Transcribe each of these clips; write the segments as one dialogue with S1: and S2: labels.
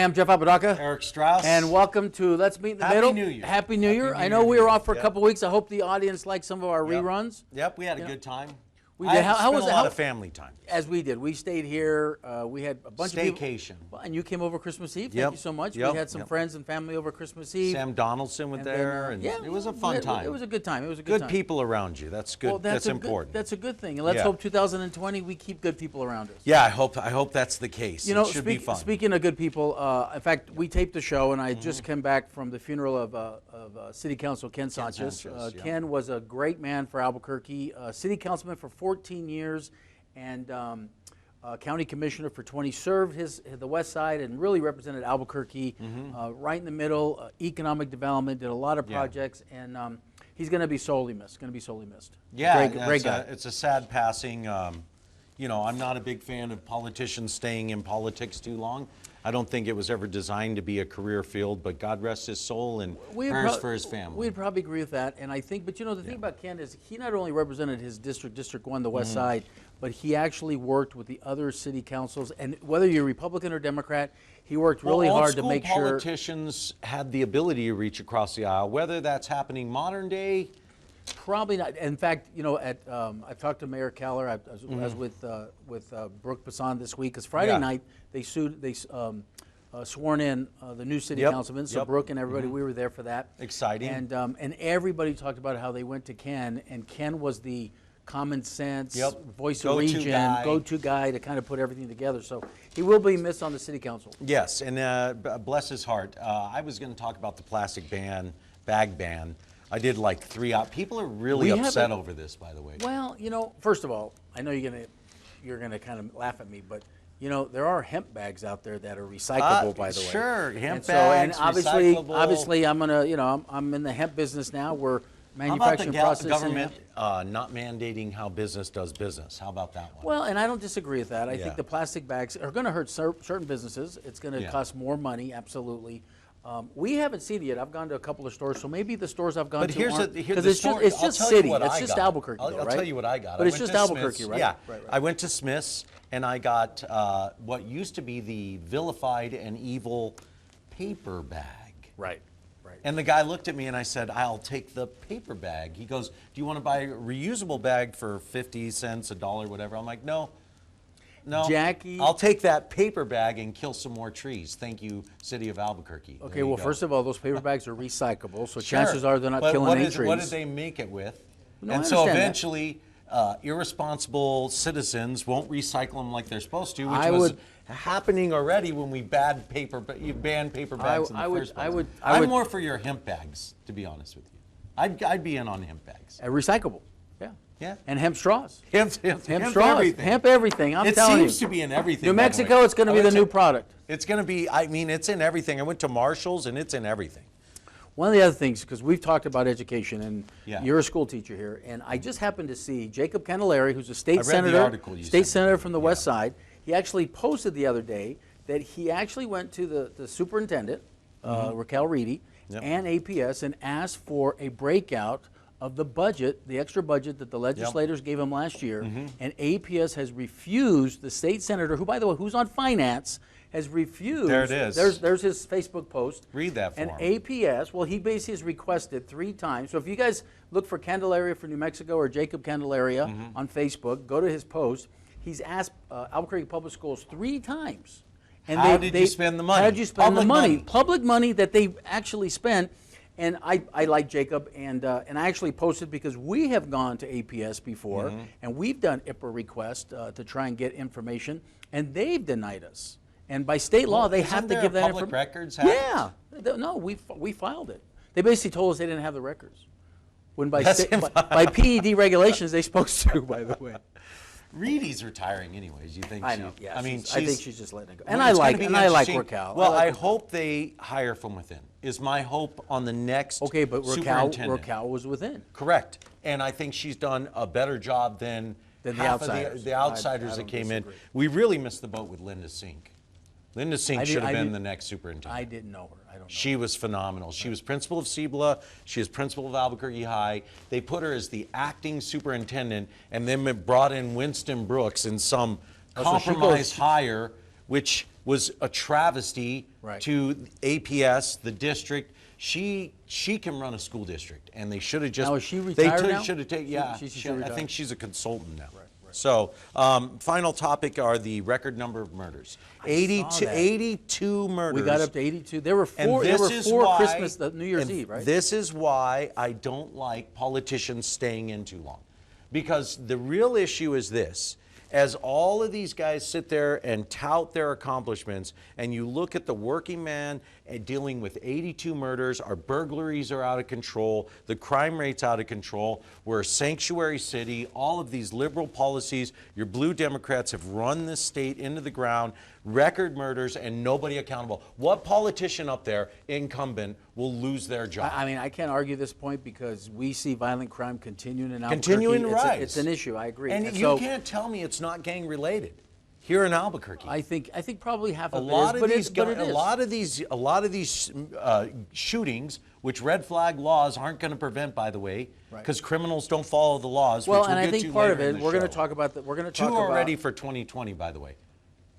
S1: Hi, I'm Jeff Apodaca.
S2: Eric Strauss.
S1: And welcome to Let's Meet in the
S2: Happy
S1: Middle.
S2: New Year.
S1: Happy New Year.
S2: Happy
S1: I
S2: New
S1: know
S2: Year
S1: we
S2: to
S1: were
S2: you.
S1: off for a
S2: Yep.
S1: couple weeks. I hope the audience liked some of our reruns.
S2: Yep, we had a good time.
S1: We
S2: I
S1: did.
S2: spent a lot of family time.
S1: As we did. We stayed here. We had a bunch of people.
S2: Staycation.
S1: Well, and you came over Christmas Eve.
S2: Yep.
S1: Thank you so much.
S2: Yep.
S1: We had some friends and family over Christmas Eve.
S2: Sam Donaldson was
S1: And
S2: there,
S1: then,
S2: and
S1: yeah,
S2: it was a fun time.
S1: It was a good time. It was a good
S2: Good
S1: time.
S2: people around you. That's good.
S1: Well,
S2: that's important.
S1: That's a good thing. And let's
S2: Yeah.
S1: hope 2020 we keep good people around us.
S2: Yeah, I hope that's the case.
S1: You know,
S2: it should be fun.
S1: Speaking of good people, in fact, we taped the show, and I just came back from the funeral of City Council Ken Sanchez.
S2: Sanchez, yeah.
S1: Ken was a great man for Albuquerque, City Councilman for 14 years, and County Commissioner for 20. Served the West Side and really represented Albuquerque, right in the middle. Economic development, did a lot of projects, and he's going to be sorely missed.
S2: Yeah,
S1: great guy.
S2: It's a sad passing. You know, I'm not a big fan of politicians staying in politics too long. I don't think it was ever designed to be a career field, but God rest his soul and prayers for his family.
S1: We'd probably agree with that. And I think, but you know, the thing about Ken is he not only represented his district, District 1, the West Side, but he actually worked with the other city councils. And whether you're Republican or Democrat, he worked really hard to make sure.
S2: Politicians had the ability to reach across the aisle. Whether that's happening modern day,
S1: probably not. In fact, you know, I talked to Mayor Keller. I was with Brooke Passan this week because Friday night they sworn in the new city councilman. So Brooke and everybody, we were there for that.
S2: Exciting.
S1: And everybody talked about how they went to Ken, and Ken was the common sense, voice of region, go-to guy to kind of put everything together. So he will be missed on the city council.
S2: Yes, and bless his heart. I was going to talk about the plastic bag ban. I did like 3 out. People are really upset over this, by the way.
S1: Well, you know, first of all, I know you're gonna kind of laugh at me, but you know there are hemp bags out there that are recyclable, by the way.
S2: Sure, hemp
S1: and
S2: bags,
S1: obviously, I'm in the hemp business now. We're manufacturing processing.
S2: How about the government not mandating how business does business? How about that one?
S1: Well, and I don't disagree with that. I think the plastic bags are going to hurt certain businesses. It's going to cost more money, absolutely. We haven't seen it yet. I've gone to a couple of stores, so maybe the stores I've gone to aren't, because it's just city. It's just Albuquerque,
S2: I'll tell you what I got.
S1: But it's just Albuquerque, right?
S2: Yeah.
S1: Right.
S2: I went to Smith's and I got what used to be the vilified and evil paper bag.
S1: Right.
S2: And the guy looked at me and I said, I'll take the paper bag. He goes, do you want to buy a reusable bag for 50 cents, $1, whatever? I'm like, no.
S1: Jackie,
S2: I'll take that paper bag and kill some more trees. Thank you, City of Albuquerque.
S1: Okay, well, first of all, those paper bags are recyclable, so chances are they're not killing any trees.
S2: What did they make it with?
S1: No,
S2: and so eventually, irresponsible citizens won't recycle them like they're supposed to, which was happening already when we banned paper bags in the first place. I'm more for your hemp bags, to be honest with you. I'd be in on hemp bags.
S1: Recyclable.
S2: Yeah.
S1: And hemp straws.
S2: Hemp straws.
S1: Everything. Hemp everything. I'm telling you.
S2: It seems to be in everything.
S1: New Mexico, it's going to be the new product.
S2: It's going to be, I mean, it's in everything. I went to Marshall's and it's in everything.
S1: One of the other things, because we've talked about education, and you're a school teacher here, and I just happened to see Jacob Candelaria, who's a state senator from the West Side. He actually posted the other day that he actually went to the superintendent, Raquel Reedy, and APS, and asked for a breakout of the budget, the extra budget that the legislators gave him last year, and APS has refused. The state senator, who, by the way, who's on finance, has refused.
S2: There it is.
S1: There's his Facebook post.
S2: Read that for
S1: him.
S2: And
S1: APS, well, he basically has requested 3 times. So if you guys look for Candelaria for New Mexico or Jacob Candelaria on Facebook, go to his post. He's asked Albuquerque Public Schools 3 times. And
S2: how did you spend the money?
S1: How did you spend the money? Public money that they actually spent. And I like Jacob, and I actually posted because we have gone to APS before, and we've done IPRA requests to try and get information, and they've denied us. And by state law, they have to give that information.
S2: Public Records Act?
S1: Yeah. No, we filed it. They basically told us they didn't have the records. When by PED regulations, they're supposed to, by the way.
S2: Reedy's retiring anyways. You think?
S1: I know. Yeah. I
S2: mean,
S1: I think she's just letting it go. And I like Raquel.
S2: Well, I hope they hire from within. Is my hope on the next.
S1: Okay, but Raquel was within.
S2: Correct, and I think she's done a better job than
S1: the
S2: half
S1: outsiders.
S2: of the outsiders that came in. We really missed the boat with Linda Sink. Linda Sink should have been the next superintendent.
S1: I didn't know her. I don't know.
S2: She was phenomenal. She was principal of Cibola. She was principal of Albuquerque High. They put her as the acting superintendent, and then brought in Winston Brooks in some compromise hire which was a travesty to APS, the district. She can run a school district, and they should have just.
S1: Now, is she retired now?
S2: Should have taken. Yeah, I think she's a consultant now.
S1: Right.
S2: So, final topic are the record number of murders. 82 murders.
S1: We got up to 82. There were four. There were four Christmas, New Year's Eve, right?
S2: This is why I don't like politicians staying in too long, because the real issue is this. As all of these guys sit there and tout their accomplishments, and you look at the working man dealing with 82 murders, our burglaries are out of control, the crime rate's out of control, we're a sanctuary city, all of these liberal policies, your blue Democrats have run this state into the ground, record murders, and nobody accountable. What politician up there, incumbent, will lose their job?
S1: I mean, I can't argue this point because we see violent crime continuing in Albuquerque.
S2: Continuing to rise.
S1: It's an issue, I agree.
S2: And you can't tell me it's not gang related here in Albuquerque.
S1: I think probably half of
S2: a lot of these shootings, which red flag laws aren't going to prevent, by the way, because criminals don't follow the laws.
S1: Well,
S2: which
S1: and
S2: we'll
S1: I think part of it, we're going to talk about that. We're going to talk
S2: about 2
S1: about
S2: already for 2020, by the way.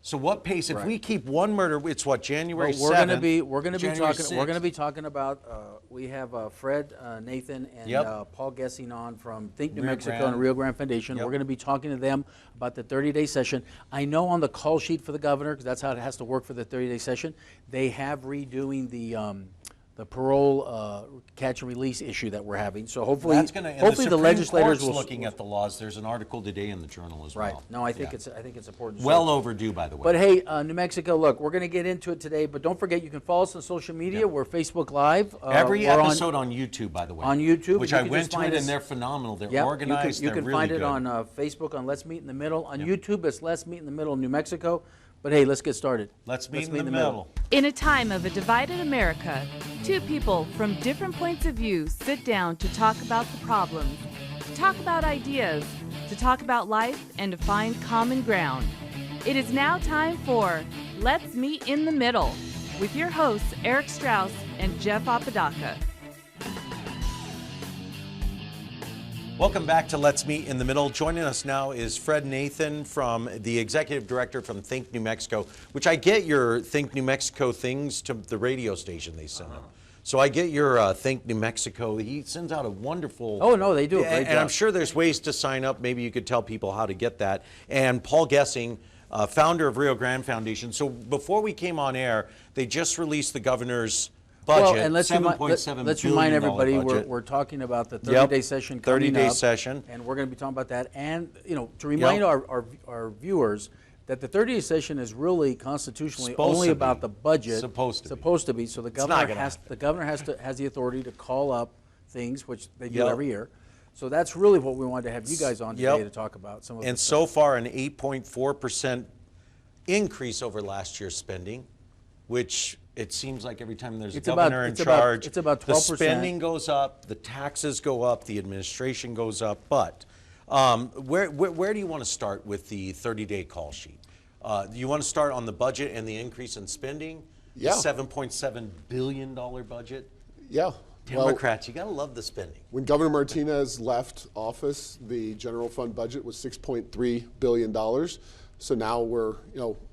S2: So what pace? If we keep one murder, it's what, January 7th?
S1: We're going to be talking about. We have Fred, Nathan, and Paul Gessing on from Think New Mexico and Rio Grande Foundation. We're going to be talking to them about the 30-day session. I know on the call sheet for the governor, because that's how it has to work for the 30-day session, they have redoing the parole catch and release issue that we're having. So hopefully, the legislators will
S2: looking at the laws. There's an article today in the Journal as well.
S1: Right. No, I think it's important.
S2: Well overdue, by the way.
S1: But hey, New Mexico, look, we're going to get into it today. But don't forget, you can follow us on social media. We're Facebook Live.
S2: Every episode on YouTube, by the way.
S1: On YouTube,
S2: which I went to it, and they're phenomenal. They're organized.
S1: You can find it on Facebook on Let's Meet in the Middle. On YouTube, it's Let's Meet in the Middle, New Mexico. But hey, let's get started.
S2: Let's meet in the middle.
S3: In a time of a divided America, 2 people from different points of view sit down to talk about the problems, to talk about ideas, to talk about life, and to find common ground. It is now time for Let's Meet in the Middle with your hosts, Eric Strauss and Jeff Apodaca.
S2: Welcome back to Let's Meet in the Middle. Joining us now is Fred Nathan, from the executive director from Think New Mexico, which I get your Think New Mexico things to the radio station they send them. So I get your Think New Mexico. He sends out a wonderful...
S1: Oh, no, they do a great job.
S2: And I'm sure there's ways to sign up. Maybe you could tell people how to get that. And Paul Gessing, founder of Rio Grande Foundation. So before we came on air, they just released the governor's budget,
S1: well, and let's remind everybody we're talking about the 30-day session coming up.
S2: 30-day session.
S1: And we're going to be talking about that. And, to remind our viewers that the 30-day session is really constitutionally only about the budget. Supposed to be. So the governor has the authority to call up things, which they do every year. So that's really what we wanted to have you guys on today to talk about. Some of
S2: and so far, an 8.4% increase over last year's spending, which it seems like every time there's a governor in charge,
S1: it's about 12%.
S2: The spending goes up, the taxes go up, the administration goes up. But where do you want to start with the 30-day call sheet? You want to start on the budget and the increase in spending?
S4: Yeah.
S2: The $7.7 billion budget?
S4: Yeah.
S2: Democrats, you got to love the spending.
S4: When Governor Martinez left office, the general fund budget was $6.3 billion. So now we're,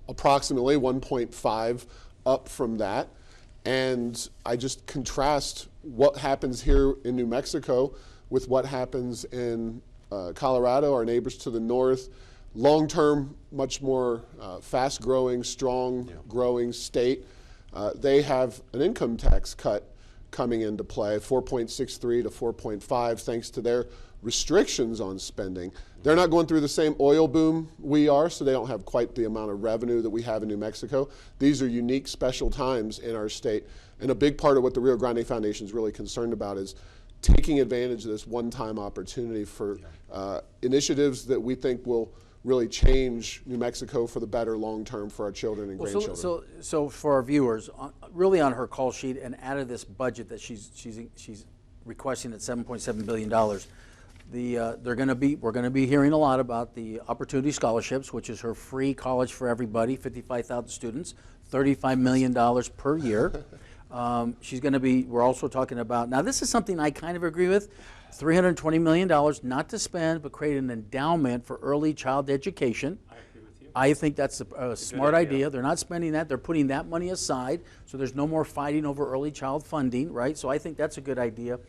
S4: approximately 1.5 up from that. And I just contrast what happens here in New Mexico with what happens in Colorado, our neighbors to the north. Long-term, much more fast-growing, strong-growing state. They have an income tax cut coming into play, 4.63 to 4.5, thanks to their restrictions on spending. They're not going through the same oil boom we are, so they don't have quite the amount of revenue that we have in New Mexico. These are unique, special times in our state. And a big part of what the Rio Grande Foundation is really concerned about is taking advantage of this one-time opportunity for initiatives that we think will really change New Mexico for the better long-term for our children and grandchildren.
S1: So for our viewers, really on her call sheet and out of this budget that she's requesting at $7.7 billion, we're going to be hearing a lot about the Opportunity Scholarships, which is her free college for everybody, 55,000 students, $35 million per year. We're also talking about, now this is something I kind of agree with, $320 million, not to spend, but create an endowment for early child education. I think that's a smart idea. They're not spending that. They're putting that money aside, so there's no more fighting over early child funding, right? So I think that's a good idea.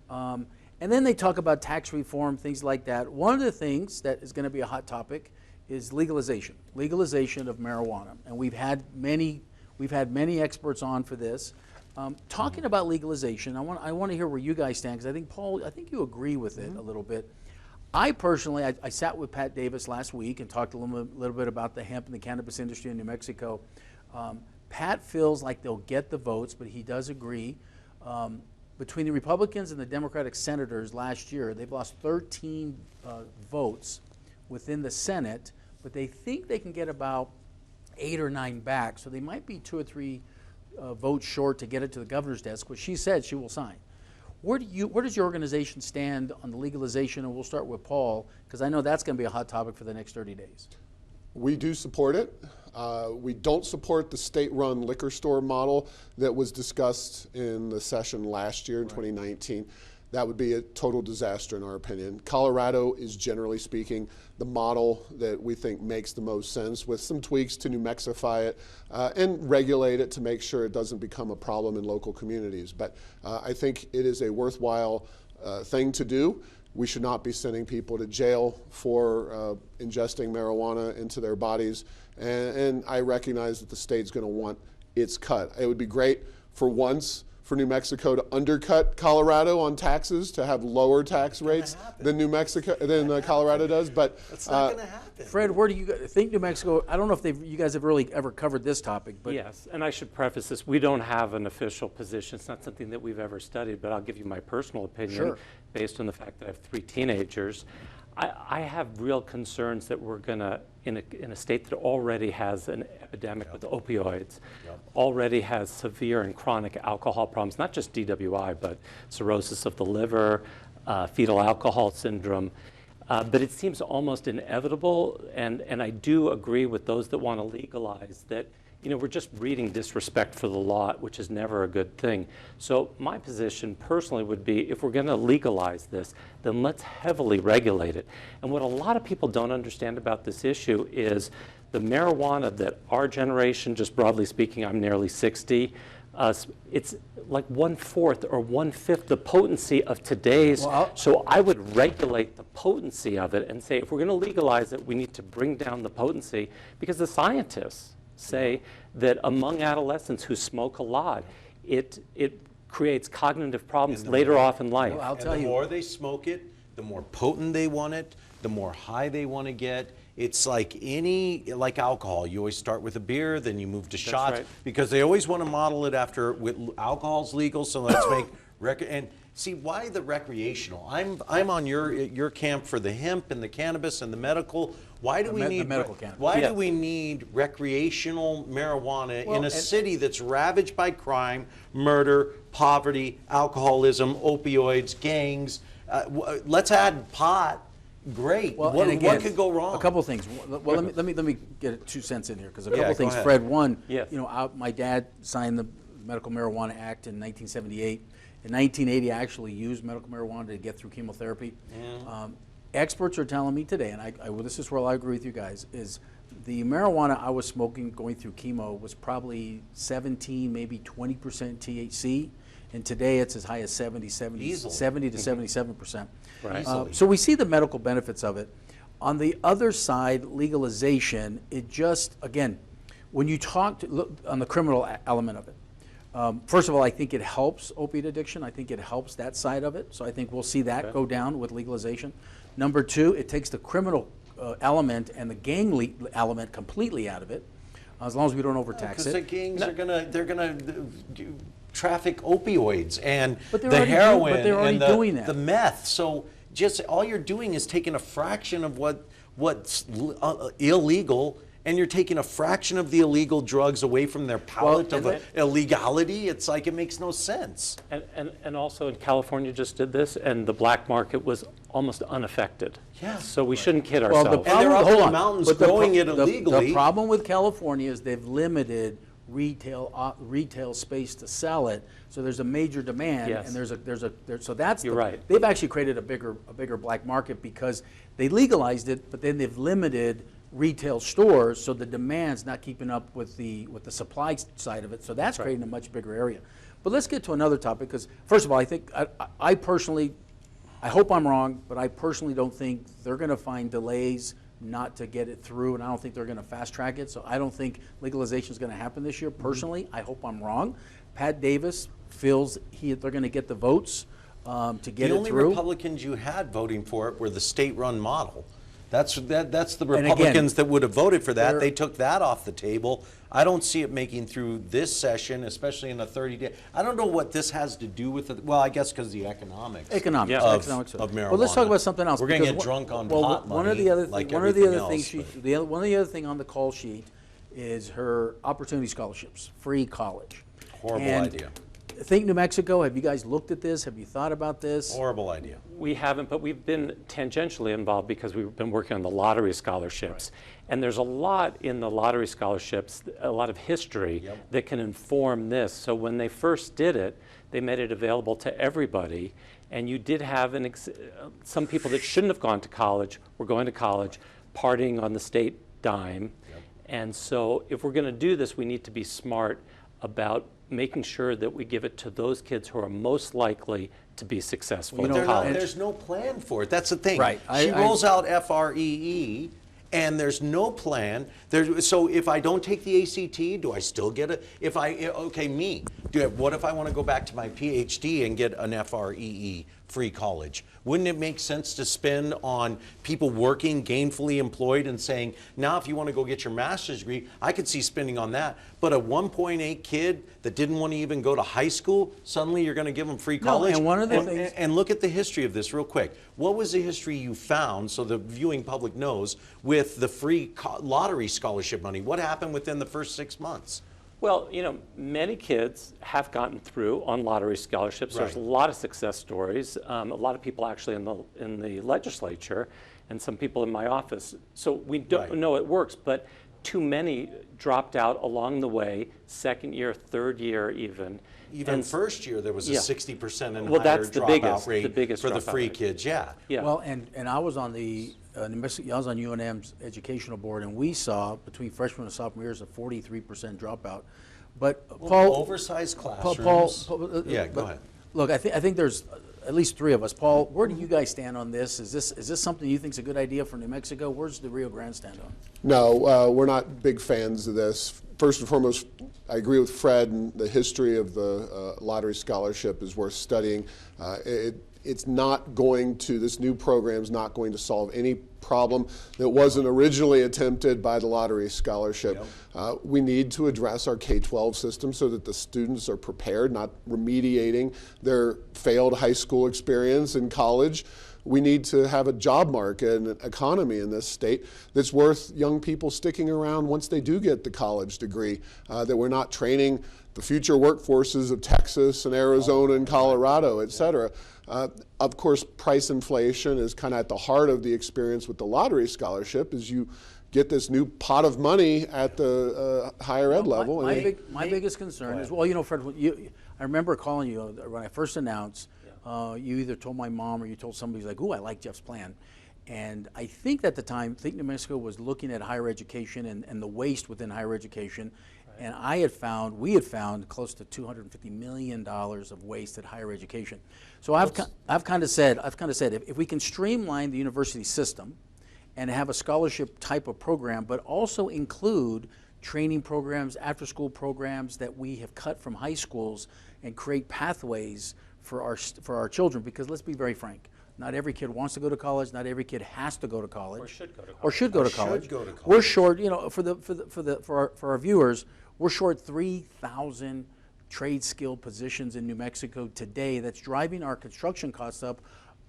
S1: And then they talk about tax reform, things like that. One of the things that is going to be a hot topic is legalization of marijuana. And we've had many experts on for this. Talking about legalization, I want to hear where you guys stand, because I think, Paul, I think you agree with it a little bit. I personally, I sat with Pat Davis last week and talked a little bit about the hemp and the cannabis industry in New Mexico. Pat feels like they'll get the votes, but he does agree. Between the Republicans and the Democratic senators last year, they've lost 13 votes within the Senate, but they think they can get about 8 or 9 back, so they might be 2 or 3 votes short to get it to the governor's desk, which she said she will sign. Where does your organization stand on the legalization? And we'll start with Paul, because I know that's going to be a hot topic for the next 30 days.
S4: We do support it. We don't support the state-run liquor store model that was discussed in the session last year in 2019. That would be a total disaster in our opinion. Colorado is, generally speaking, the model that we think makes the most sense, with some tweaks to New Mexify it and regulate it to make sure it doesn't become a problem in local communities. But I think it is a worthwhile thing to do. We should not be sending people to jail for ingesting marijuana into their bodies. And I recognize that the state's going to want its cut. It would be great for once for New Mexico to undercut Colorado on taxes, to have lower tax rates than Colorado does. But
S2: it's not going to happen.
S1: Fred, where do you think New Mexico? I don't know if you guys have really ever covered this topic, but
S5: yes. And I should preface this: we don't have an official position. It's not something that we've ever studied. But I'll give you my personal opinion, based on the fact that I have 3 teenagers. I have real concerns that we're going to, in a state that already has an epidemic with opioids, already has severe and chronic alcohol problems, not just DWI, but cirrhosis of the liver, fetal alcohol syndrome. But it seems almost inevitable, and I do agree with those that want to legalize that. We're just breeding disrespect for the law, which is never a good thing. So my position personally would be, if we're going to legalize this, then let's heavily regulate it. And what a lot of people don't understand about this issue is the marijuana that our generation, just broadly speaking, I'm nearly 60, it's like 1/4 or 1/5 the potency of today's. So I would regulate the potency of it and say, if we're going to legalize it, we need to bring down the potency, because the scientists say that among adolescents who smoke a lot, it creates cognitive problems later off in life.
S2: Well, I'll tell you, the more they smoke it, the more potent they want it, the more high they want to get. It's like alcohol. You always start with a beer, then you move to shots, because they always want to model it after alcohol's legal. So let's make and see why the recreational. I'm on your camp for the hemp and the cannabis and the medical. Why do we need medical cannabis? Why do we need recreational marijuana in a city that's ravaged by crime, murder, poverty, alcoholism, opioids, gangs? Let's add pot. Great.
S1: Well,
S2: what could go wrong?
S1: A couple of things. Well, let me get 2 cents in here, because a couple of things. Fred, one, my dad signed the Medical Marijuana Act in 1978. In 1980, I actually used medical marijuana to get through chemotherapy. Experts are telling me today, and this is where I agree with you guys, is the marijuana I was smoking going through chemo was probably 17, maybe 20% THC, and today it's as high as 70 to 77%.
S5: Right.
S1: So we see the medical benefits of it. On the other side, legalization, it just, again, when you look on the criminal element of it, first of all, I think it helps opiate addiction. I think it helps that side of it. So I think we'll see that go down with legalization. Number 2, it takes the criminal element and the gang element completely out of it, as long as we don't overtax it.
S2: Because the gangs they're gonna traffic opioids and the heroin and the meth. So just all you're doing is taking a fraction of what's illegal, and you're taking a fraction of the illegal drugs away from their palette of illegality. It's like it makes no sense.
S5: And also in California just did this, and the black market was almost unaffected.
S2: Yeah.
S5: So we shouldn't kid ourselves.
S2: And they're up in the mountains growing it illegally.
S1: The problem with California is they've limited retail space to sell it. So there's a major demand, and so that's
S5: right.
S1: They've actually created a bigger black market because they legalized it, but then they've limited retail stores, so the demand's not keeping up with the supply side of it. So that's creating a much bigger area. But let's get to another topic, because first of all, I think I personally, I hope I'm wrong, but I personally don't think they're going to find delays not to get it through, and I don't think they're going to fast track it. So I don't think legalization is going to happen this year. Personally, I hope I'm wrong. Pat Davis feels they're going to get the votes to get it through.
S2: The only Republicans you had voting for it were the state-run model. That's the Republicans that would have voted for that. They took that off the table. I don't see it making through this session, especially in a 30-day. I don't know what this has to do with it. Well, I guess because the economics of marijuana.
S1: Well, let's talk about something else.
S2: We're going to get drunk on pot money.
S1: One of the other thing on the call sheet is her opportunity scholarships, free college.
S2: Horrible idea.
S1: Think New Mexico, have you guys looked at this? Have you thought about this?
S2: Horrible idea.
S5: We haven't, but we've been tangentially involved because we've been working on the lottery scholarships. And there's a lot in the lottery scholarships, a lot of history that can inform this. So when they first did it, they made it available to everybody. And you did have some people that shouldn't have gone to college were going to college, partying on the state dime. And so if we're going to do this, we need to be smart about making sure that we give it to those kids who are most likely to be successful in college.
S2: There's no plan for it. That's the thing.
S1: Right.
S2: She rolls out FREE, and there's no plan. So if I don't take the ACT, do I still get it? What if I want to go back to my PhD and get an FREE, free college? Wouldn't it make sense to spend on people working, gainfully employed, and saying, now if you want to go get your master's degree, I could see spending on that. But a 1.8 kid that didn't want to even go to high school, suddenly you're going to give them free college?
S1: No, and one of the things...
S2: And look at the history of this real quick. What was the history you found, so the viewing public knows, with the free lottery scholarship money? What happened within the first 6 months?
S5: Well, many kids have gotten through on lottery scholarships. There's a lot of success stories. A lot of people actually in the legislature, and some people in my office. So we don't know it works, but too many dropped out along the way, second year, third year even.
S2: Even first year, there was a 60% and
S5: higher
S2: that's the
S5: biggest,
S2: rate
S5: the biggest
S2: for the free kids. Yeah.
S1: Well, and I was on the I was on UNM's educational board, and we saw between freshman and sophomore years a 43% dropout. But Paul,
S2: oversized classrooms.
S1: Paul,
S2: go ahead.
S1: Look, I think there's at least three of us. Paul, where do you guys stand on this? Is this something you think is a good idea for New Mexico? Where's the Rio Grande stand on?
S4: No, we're not big fans of this. First and foremost, I agree with Fred, and the history of the lottery scholarship is worth studying. It's not going to, this new program is not going to solve any problem that wasn't originally attempted by the lottery scholarship. We need to address our K-12 system so that the students are prepared, not remediating their failed high school experience in college. We need to have a job market and an economy in this state that's worth young people sticking around once they do get the college degree, that we're not training the future workforces of Texas and Arizona and Colorado, et cetera. Of course, price inflation is kind of at the heart of the experience with the lottery scholarship, is you get this new pot of money at the higher ed level.
S1: My biggest concern is, well, Fred, I remember calling you when I first announced. You either told my mom or you told somebody like, "Ooh, I like Jeff's plan." And I think at the time, New Mexico was looking at higher education and the waste within higher education. And we had found close to $250 million of waste at higher education. So I've kind of said, if we can streamline the university system and have a scholarship type of program, but also include training programs, after-school programs that we have cut from high schools, and create pathways for our children, because let's be very frank. Not every kid wants to go to college. Not every kid has to go to college. Or should go to college. We're short. For our viewers, we're short 3,000 trade skill positions in New Mexico today. That's driving our construction costs up.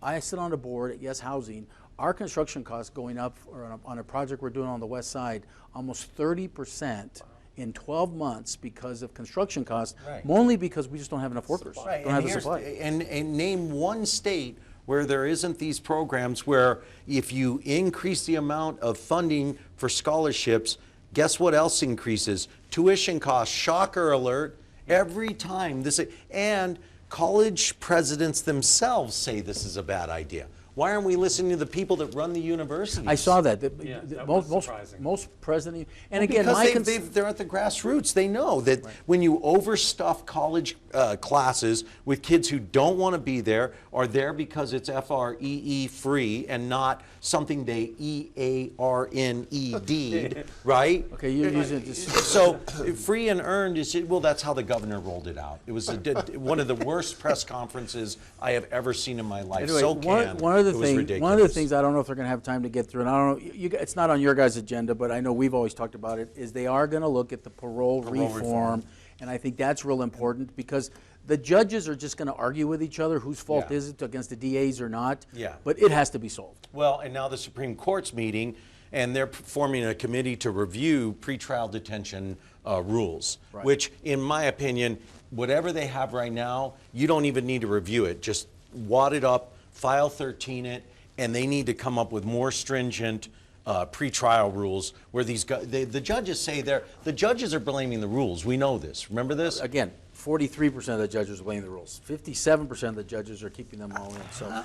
S1: I sit on a board at Yes Housing. Our construction costs going up on a project we're doing on the west side, almost 30%. In 12 months because of construction costs, only because we just don't have enough workers. Don't have the supply.
S2: And name one state where there isn't these programs where if you increase the amount of funding for scholarships, guess what else increases? Tuition costs, shocker alert, every time. And college presidents themselves say this is a bad idea. Why aren't we listening to the people that run the universities?
S1: I saw that.
S5: That was surprising.
S1: Most president, and
S2: Well,
S1: again,
S2: because they're at the grassroots. They know that when you overstuff college classes with kids who don't want to be there, are there because it's FREE free and not something they EARNED, right?
S1: Okay, you're using this.
S2: So free and earned is, well, that's how the governor rolled it out. It was one of the worst press conferences I have ever seen in my life.
S1: Anyway,
S2: So
S1: one of the things I don't know if they're going to have time to get through, and I don't know, it's not on your guys' agenda, but I know we've always talked about it, is they are going to look at the parole reform, and I think that's real important because the judges are just going to argue with each other whose fault is it against the DAs or not, but it has to be solved.
S2: Well, and now the Supreme Court's meeting, and they're forming a committee to review pretrial detention rules, which, in my opinion, whatever they have right now, you don't even need to review it. Just wad it up, file 13 it, and they need to come up with more stringent pretrial rules where the judges say the judges are blaming the rules. We know this. Remember this?
S1: Again, 43% of the judges are blaming the rules. 57% of the judges are keeping them all in. So,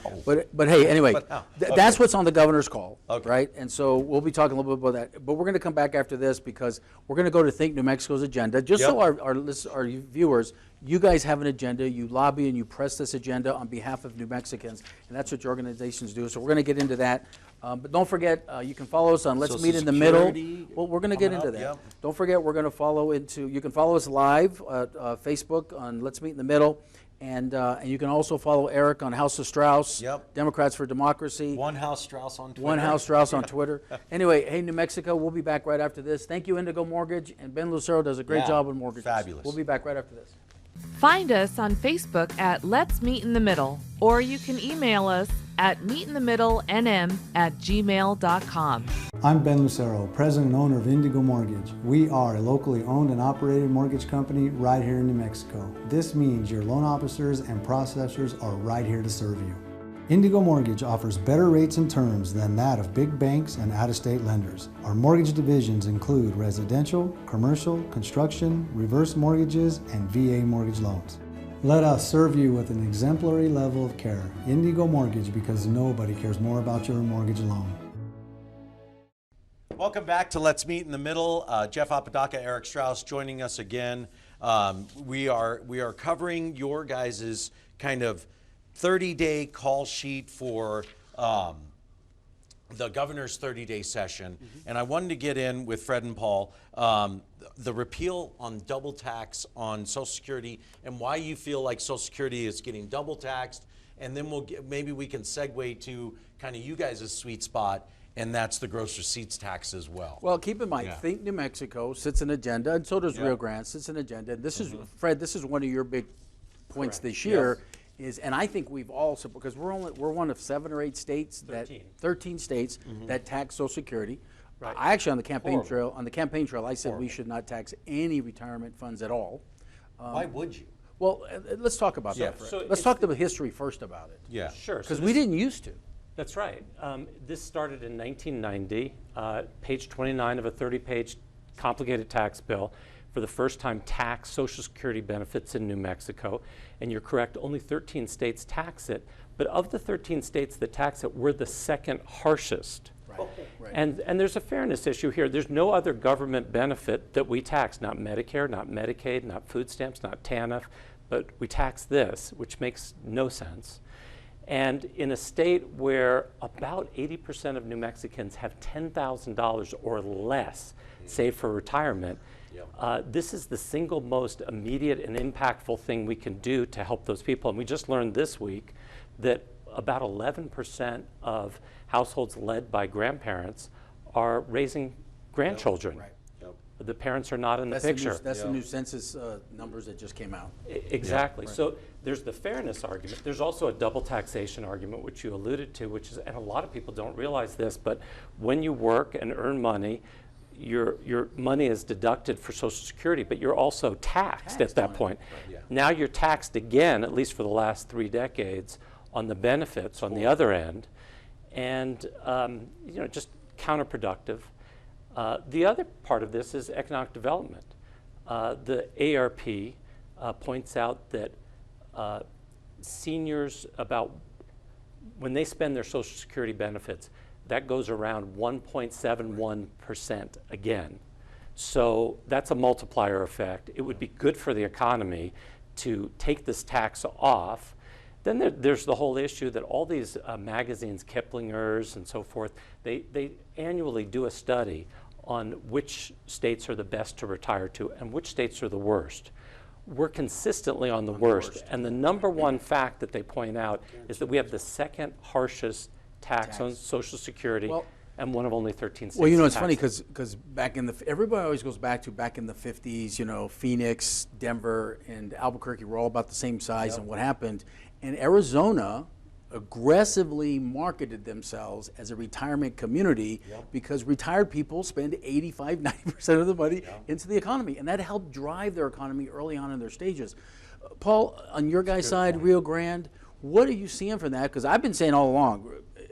S1: but hey, anyway, that's what's on the governor's call, right? And so we'll be talking a little bit about that. But we're going to come back after this because we're going to go to Think New Mexico's agenda. Just so our viewers, you guys have an agenda. You lobby and you press this agenda on behalf of New Mexicans, and that's what your organizations do. So we're going to get into that. But don't forget, you can follow us on Let's Meet in the Middle. Well, we're going to get into that. Don't forget, we're going to follow you can follow us live at Facebook on Let's Meet in the Middle. And you can also follow Eric on House of Strauss, Democrats for Democracy.
S2: One House Strauss on Twitter.
S1: One House Strauss on Twitter. Anyway, hey, New Mexico, we'll be back right after this. Thank you, Indigo Mortgage. And Ben Lucero does a great job on mortgages.
S2: Fabulous.
S1: We'll be back right after this.
S3: Find us on Facebook at Let's Meet in the Middle, or you can email us at meetinthemiddlenm@gmail.com.
S6: I'm Ben Lucero, president and owner of Indigo Mortgage. We are a locally owned and operated mortgage company right here in New Mexico. This means your loan officers and processors are right here to serve you. Indigo Mortgage offers better rates and terms than that of big banks and out-of-state lenders. Our mortgage divisions include residential, commercial, construction, reverse mortgages, and VA mortgage loans. Let us serve you with an exemplary level of care. Indigo Mortgage, because nobody cares more about your mortgage loan.
S2: Welcome back to Let's Meet in the Middle. Jeff Apodaca, Eric Strauss joining us again. We are covering your guys' kind of 30-day call sheet for the governor's 30-day session. And I wanted to get in with Fred and Paul the repeal on double tax on Social Security and why you feel like Social Security is getting double taxed. And then maybe we can segue to kind of you guys' sweet spot, and that's the gross receipts tax as well.
S1: Well, keep in mind, Think New Mexico sits an agenda, and so does Rio Grande sits an agenda. And this is, Fred, this is one of your big points this year. And I think we've all, because we're one of 7 or 8 states 13 states that tax Social Security. Right. I actually on the campaign trail, I said we should not tax any retirement funds at all.
S2: Why would you?
S1: Well, let's talk about that. Fred. So let's talk the history first about it.
S5: Yeah, sure.
S1: Because we didn't used to.
S5: That's right. This started in 1990. Page 29 of a 30-page complicated tax bill. For the first time, tax Social Security benefits in New Mexico. And you're correct, only 13 states tax it. But of the 13 states that tax it, we're the second harshest. Right. And there's a fairness issue here. There's no other government benefit that we tax, not Medicare, not Medicaid, not food stamps, not TANF, but we tax this, which makes no sense. And in a state where about 80% of New Mexicans have $10,000 or less saved for retirement, this is the single most immediate and impactful thing we can do to help those people. And we just learned this week that about 11% of households led by grandparents are raising grandchildren. Right. The parents are not in the picture.
S1: That's the new census numbers that just came out.
S5: Exactly. Right. So there's the fairness argument. There's also a double taxation argument, which you alluded to, which is, and a lot of people don't realize this, but when you work and earn money, your money is deducted for Social Security, but you're also taxed at that point. Right. Now you're taxed again, at least for the last 3 decades, on the benefits on the other end, and just counterproductive. The other part of this is economic development. The ARP points out that seniors, about when they spend their Social Security benefits, that goes around 1.71% again. So that's a multiplier effect. It would be good for the economy to take this tax off. Then there's the whole issue that all these magazines, Kiplinger's and so forth, they annually do a study on which states are the best to retire to and which states are the worst. We're consistently on the worst. And the number one fact that they point out is that we have the second harshest tax on Social Security, and one of only 13 states.
S1: Well, you know, it's funny because back in everybody always goes back in the 50s, you know, Phoenix, Denver, and Albuquerque were all about the same size, and what happened. And Arizona aggressively marketed themselves as a retirement community because retired people spend 85, 90% of the money into the economy, and that helped drive their economy early on in their stages. Paul, on your guys' side, Rio Grande, what are you seeing from that? Because I've been saying all along,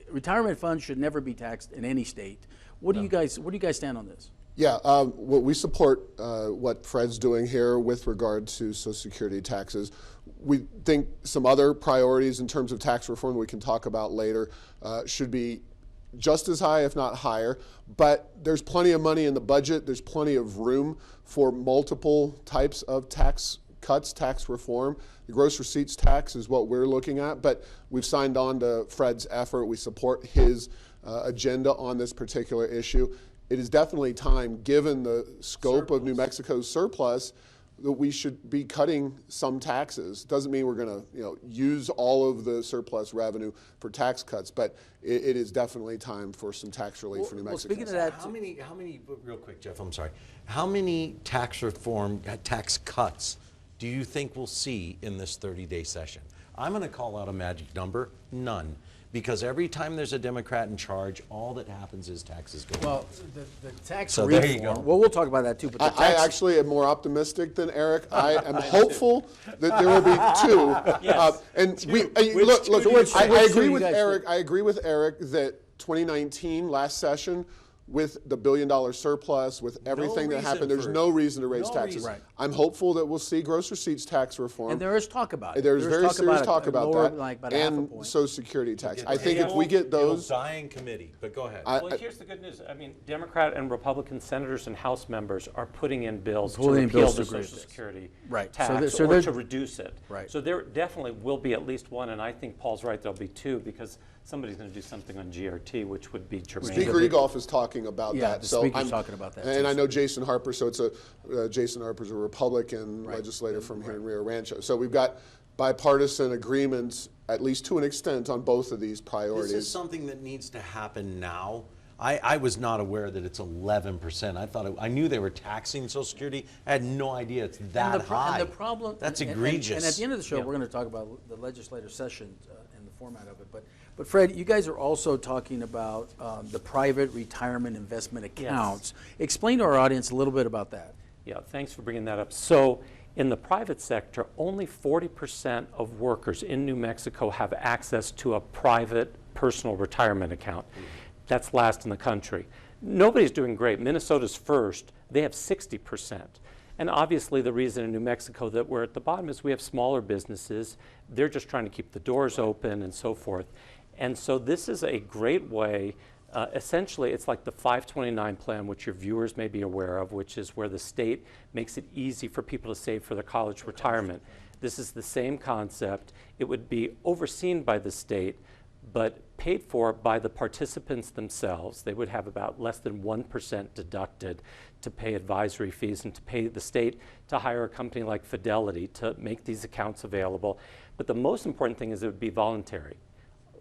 S1: retirement funds should never be taxed in any state. What do you guys stand on this?
S4: Yeah, we support what Fred's doing here with regard to Social Security taxes. We think some other priorities in terms of tax reform that we can talk about later should be just as high, if not higher. But there's plenty of money in the budget. There's plenty of room for multiple types of tax cuts, tax reform. The gross receipts tax is what we're looking at, but we've signed on to Fred's effort. We support his agenda on this particular issue. It is definitely time, given the scope of New Mexico's surplus, that we should be cutting some taxes. Doesn't mean we're going to, use all of the surplus revenue for tax cuts, but it is definitely time for some tax relief for New Mexico.
S1: Speaking of that,
S2: how many? Real quick, Jeff. I'm sorry. How many tax reform, tax cuts do you think we'll see in this 30-day session? I'm going to call out a magic number: none. Because every time there's a Democrat in charge, all that happens is taxes go up.
S1: Well, the tax
S2: so
S1: reform,
S2: there you go.
S1: Well, we'll talk about that too. But
S4: I actually am more optimistic than Eric. I am hopeful that there will be two.
S5: Yes.
S4: I agree with Eric. I agree with Eric that 2019, last session, with the $1 billion surplus, with everything that happened, there's no reason to raise taxes.
S1: Right.
S4: I'm hopeful that we'll see gross receipts tax reform.
S1: And there is talk about it.
S4: There's very serious talk about that.
S1: Like about
S4: and Social Security tax. I think if we get those.
S2: It'll die in committee, but go ahead.
S5: Well, here's the good news. I mean, Democrat and Republican senators and House members are putting in bills to repeal the Social Security tax or to reduce it.
S1: Right.
S5: So there definitely will be at least one, and I think Paul's right, there'll be two, because somebody's going to do something on GRT, which would be germane.
S4: Speaker Egolf is talking about that.
S1: Yeah, the Speaker's talking about that.
S4: And I know Jason Harper, so it's Jason Harper's a Republican legislator from here in Rio Rancho. So we've got bipartisan agreements, at least to an extent, on both of these priorities.
S2: This is something that needs to happen now. I was not aware that it's 11%. I knew they were taxing Social Security. I had no idea it's that high.
S1: And the problem,
S2: that's egregious.
S1: And at the end of the show, we're going to talk about the legislative session and the format of it. But Fred, you guys are also talking about the private retirement investment accounts. Yes. Explain to our audience a little bit about that.
S5: Yeah, thanks for bringing that up. So in the private sector, only 40% of workers in New Mexico have access to a private personal retirement account. That's last in the country. Nobody's doing great. Minnesota's first. They have 60%. And obviously the reason in New Mexico that we're at the bottom is we have smaller businesses. They're just trying to keep the doors open and so forth. And so this is a great way. Essentially, it's like the 529 plan, which your viewers may be aware of, which is where the state makes it easy for people to save for their college retirement. This is the same concept. It would be overseen by the state, but paid for by the participants themselves. They would have about less than 1% deducted to pay advisory fees and to pay the state to hire a company like Fidelity to make these accounts available. But the most important thing is it would be voluntary.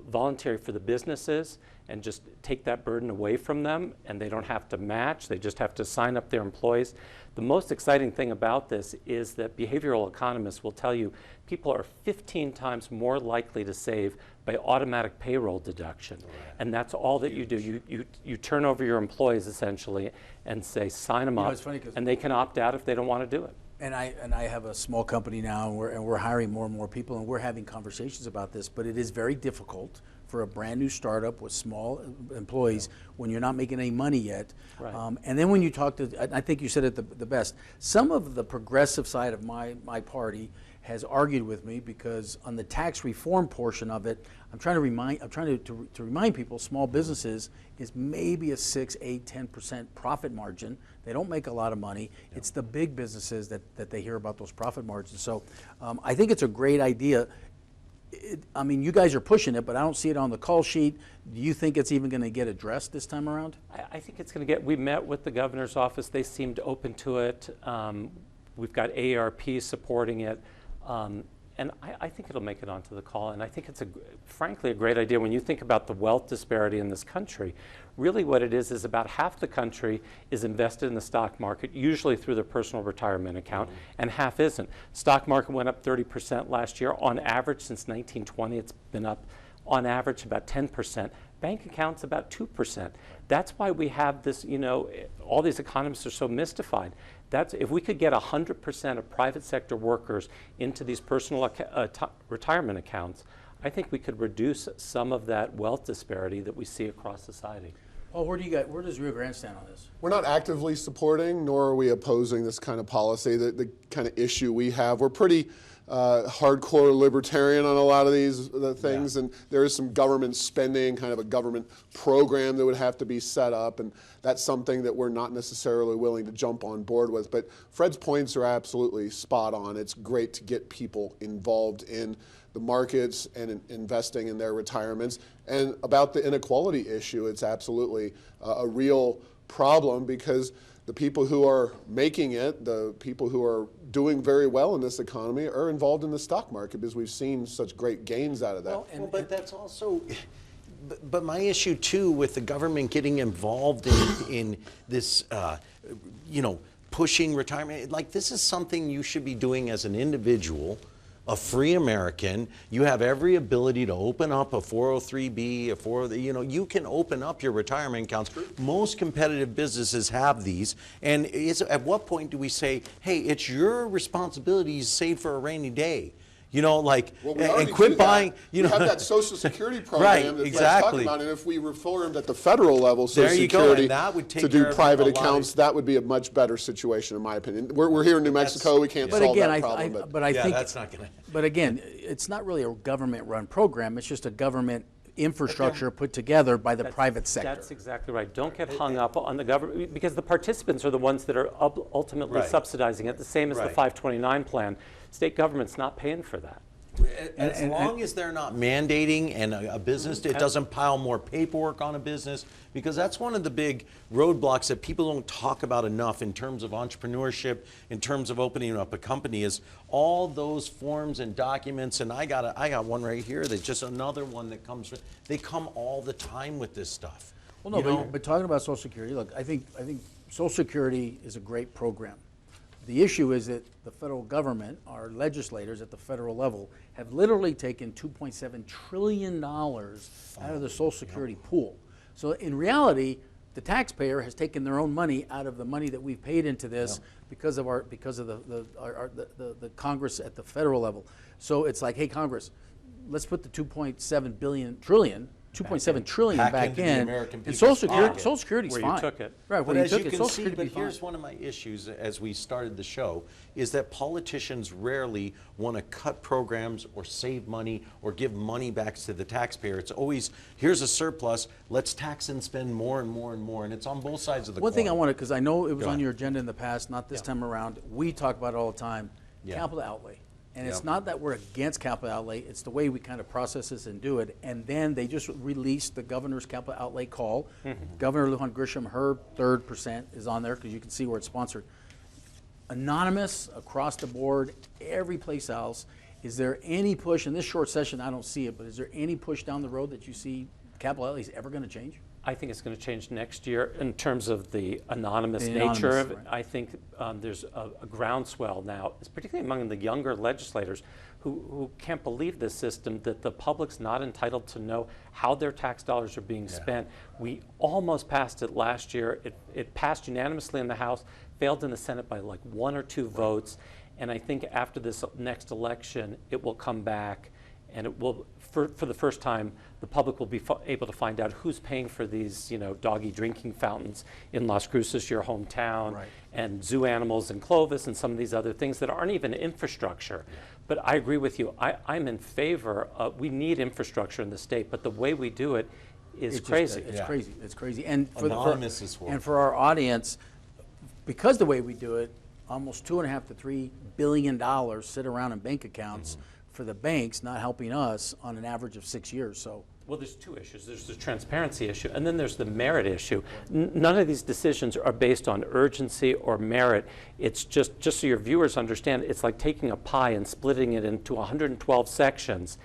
S5: Voluntary for the businesses, and just take that burden away from them, and they don't have to match, they just have to sign up their employees. The most exciting thing about this is that behavioral economists will tell you people are 15 times more likely to save by automatic payroll deduction. And that's all that you do. You turn over your employees essentially and say sign them up, and they can opt out if they don't want to do it.
S1: And I have a small company now, and we're hiring more and more people, and we're having conversations about this, but it is very difficult for a brand new startup with small employees when you're not making any money yet.
S5: Right.
S1: And then when you talk to, I think you said it the best, some of the progressive side of my party has argued with me because on the tax reform portion of it, I'm trying to remind people small businesses is maybe a 6, 8, 10% profit margin. They don't make a lot of money. Yep. It's the big businesses that they hear about those profit margins. So I think it's a great idea. I mean, you guys are pushing it, but I don't see it on the call sheet. Do you think it's even going to get addressed this time around?
S5: I think it's going to get, we met with the governor's office. They seemed open to it. We've got AARP supporting it. And I think it'll make it onto the call. And I think it's, frankly, a great idea. When you think about the wealth disparity in this country, really what it is about half the country is invested in the stock market, usually through their personal retirement account, and half isn't. Stock market went up 30% last year. On average, since 1920, it's been up, on average, about 10%. Bank accounts, about 2%. That's why we have this, you know, all these economists are so mystified. That's, if we could get 100% of private sector workers into these personal retirement accounts, I think we could reduce some of that wealth disparity that we see across society.
S1: Paul, where does Rio Grande stand on this?
S4: We're not actively supporting, nor are we opposing this kind of policy. The kind of issue we have, we're pretty hardcore libertarian on a lot of these things, and there is some government spending, kind of a government program that would have to be set up, and that's something that we're not necessarily willing to jump on board with. But Fred's points are absolutely spot on. It's great to get people involved in the markets and in investing in their retirements. And about the inequality issue, it's absolutely a real problem, because the people who are making it, the people who are doing very well in this economy, are involved in the stock market, because we've seen such great gains out of that.
S2: Well, but that's also, but my issue too with the government getting involved in this, you know, pushing retirement, like this is something you should be doing as an individual, a free American. You have every ability to open up a 403B, you know, you can open up your retirement accounts. Most competitive businesses have these. And at what point do we say, hey, it's your responsibility to save for a rainy day? You know, like, and quit buying. You know,
S4: we have that Social Security program that Fred's talking about, and if we reformed at the federal level Social Security to do private accounts, that would be a much better situation, in my opinion. We're here in New Mexico; we can't solve that problem.
S1: But I think
S2: that's not going to.
S1: But again, it's not really a government-run program. It's just a government infrastructure put together by the private sector.
S5: That's exactly right. Don't get hung up on the government, because the participants are the ones that are ultimately subsidizing it, the same as the 529 plan. State government's not paying for that.
S2: As long as they're not mandating, and a business, it doesn't pile more paperwork on a business, because that's one of the big roadblocks that people don't talk about enough in terms of entrepreneurship, in terms of opening up a company, is all those forms and documents. And I got one right here that's just another one that comes, they come all the time with this stuff.
S1: Well, no, but talking about Social Security, look, I think Social Security is a great program. The issue is that the federal government, our legislators at the federal level, have literally taken $2.7 trillion out of the Social Security pool. So in reality, the taxpayer has taken their own money out of the money that we've paid into this because of the Congress at the federal level. So it's like, hey, Congress, let's put the 2.7 trillion back in, and Social Security's fine.
S5: Where you took it.
S1: Right,
S2: but as you can see, but here's one of my issues as we started the show, is that politicians rarely want to cut programs or save money or give money back to the taxpayer. It's always, here's a surplus, let's tax and spend more and more and more, and it's on both sides of the coin.
S1: One thing I wanted, because I know it was on your agenda in the past, not this time around, we talk about it all the time, capital outlay. And it's not that we're against capital outlay, it's the way we kind of process this and do it. And then they just released the governor's capital outlay call. Governor Lujan Grisham, her 3% is on there, because you can see where it's sponsored. Anonymous, across the board, every place else. Is there any push, in this short session I don't see it, but is there any push down the road that you see capital outlay is ever going to change?
S5: I think it's going to change next year in terms of the anonymous nature of it. Right. I think there's a groundswell now, particularly among the younger legislators who can't believe this system, that the public's not entitled to know how their tax dollars are being spent. We almost passed it last year. It passed unanimously in the House, failed in the Senate by like 1 or 2 votes. And I think after this next election, it will come back. and it will, for the first time, the public will be able to find out who's paying for these, doggy drinking fountains in Las Cruces, your hometown,
S1: Right.
S5: and zoo animals in Clovis, and some of these other things that aren't even infrastructure. But I agree with you. I'm in favor of, we need infrastructure in the state, but the way we do it is crazy.
S1: It's crazy. It's crazy. And
S2: And
S1: for our audience, because the way we do it, almost $2.5 to $3 billion sit around in bank accounts for the banks, not helping us on an average of 6 years. So.
S5: Well, there's two issues. There's the transparency issue, and then there's the merit issue. None of these decisions are based on urgency or merit. It's just so your viewers understand, it's like taking a pie and splitting it into 112 sections,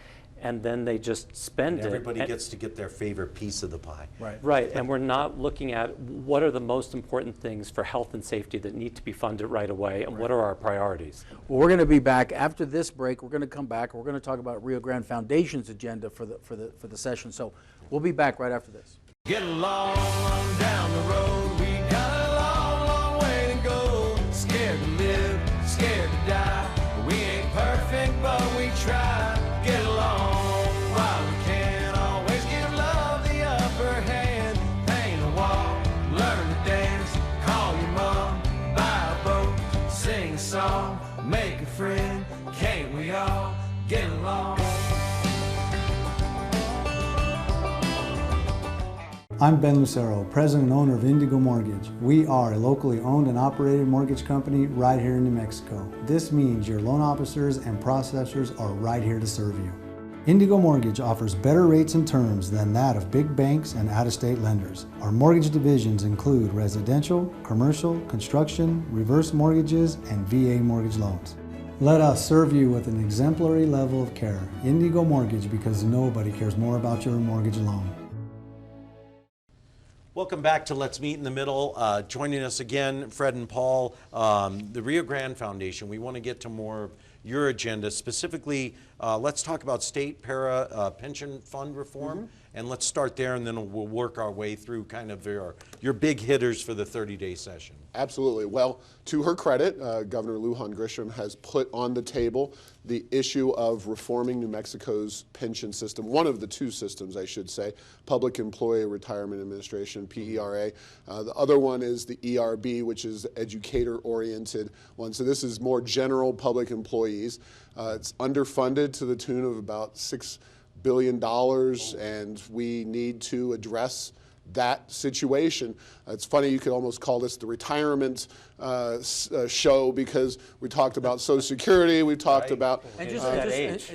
S5: and then they just spend it.
S2: Everybody gets to get their favorite piece of the pie.
S5: Right, and we're not looking at what are the most important things for health and safety that need to be funded right away, and what are our priorities.
S1: Well, we're going to be back after this break. We're going to come back. We're going to talk about Rio Grande Foundation's agenda for the session. So we'll be back right after this.
S7: Get along down the road. We got a long, long way to go. Scared to live, scared to die. We ain't perfect, but we try. Get along while we can. Always give love the upper hand. Paint a wall, learn to dance. Call your mom, buy a boat, sing a song, make a friend. Can't we all get along?
S6: I'm Ben Lucero, president and owner of Indigo Mortgage. We are a locally owned and operated mortgage company right here in New Mexico. This means your loan officers and processors are right here to serve you. Indigo Mortgage offers better rates and terms than that of big banks and out-of-state lenders. Our mortgage divisions include residential, commercial, construction, reverse mortgages, and VA mortgage loans. Let us serve you with an exemplary level of care. Indigo Mortgage, because nobody cares more about your mortgage loan.
S2: Welcome back to Let's Meet in the Middle. Joining us again, Fred and Paul, the Rio Grande Foundation. We want to get to more of your agenda. Specifically, let's talk about state para pension fund reform. And let's start there, and then we'll work our way through kind of your big hitters for the 30-day session.
S4: Absolutely. Well, to her credit, Governor Lujan Grisham has put on the table the issue of reforming New Mexico's pension system, one of the two systems, I should say, Public Employee Retirement Administration, PERA. The other one is the ERB, which is the educator-oriented one. So this is more general public employees. It's underfunded to the tune of about $6 billion, and we need to address that situation. It's funny, you could almost call this the retirement show, because we talked about Social Security, we talked about...
S1: And just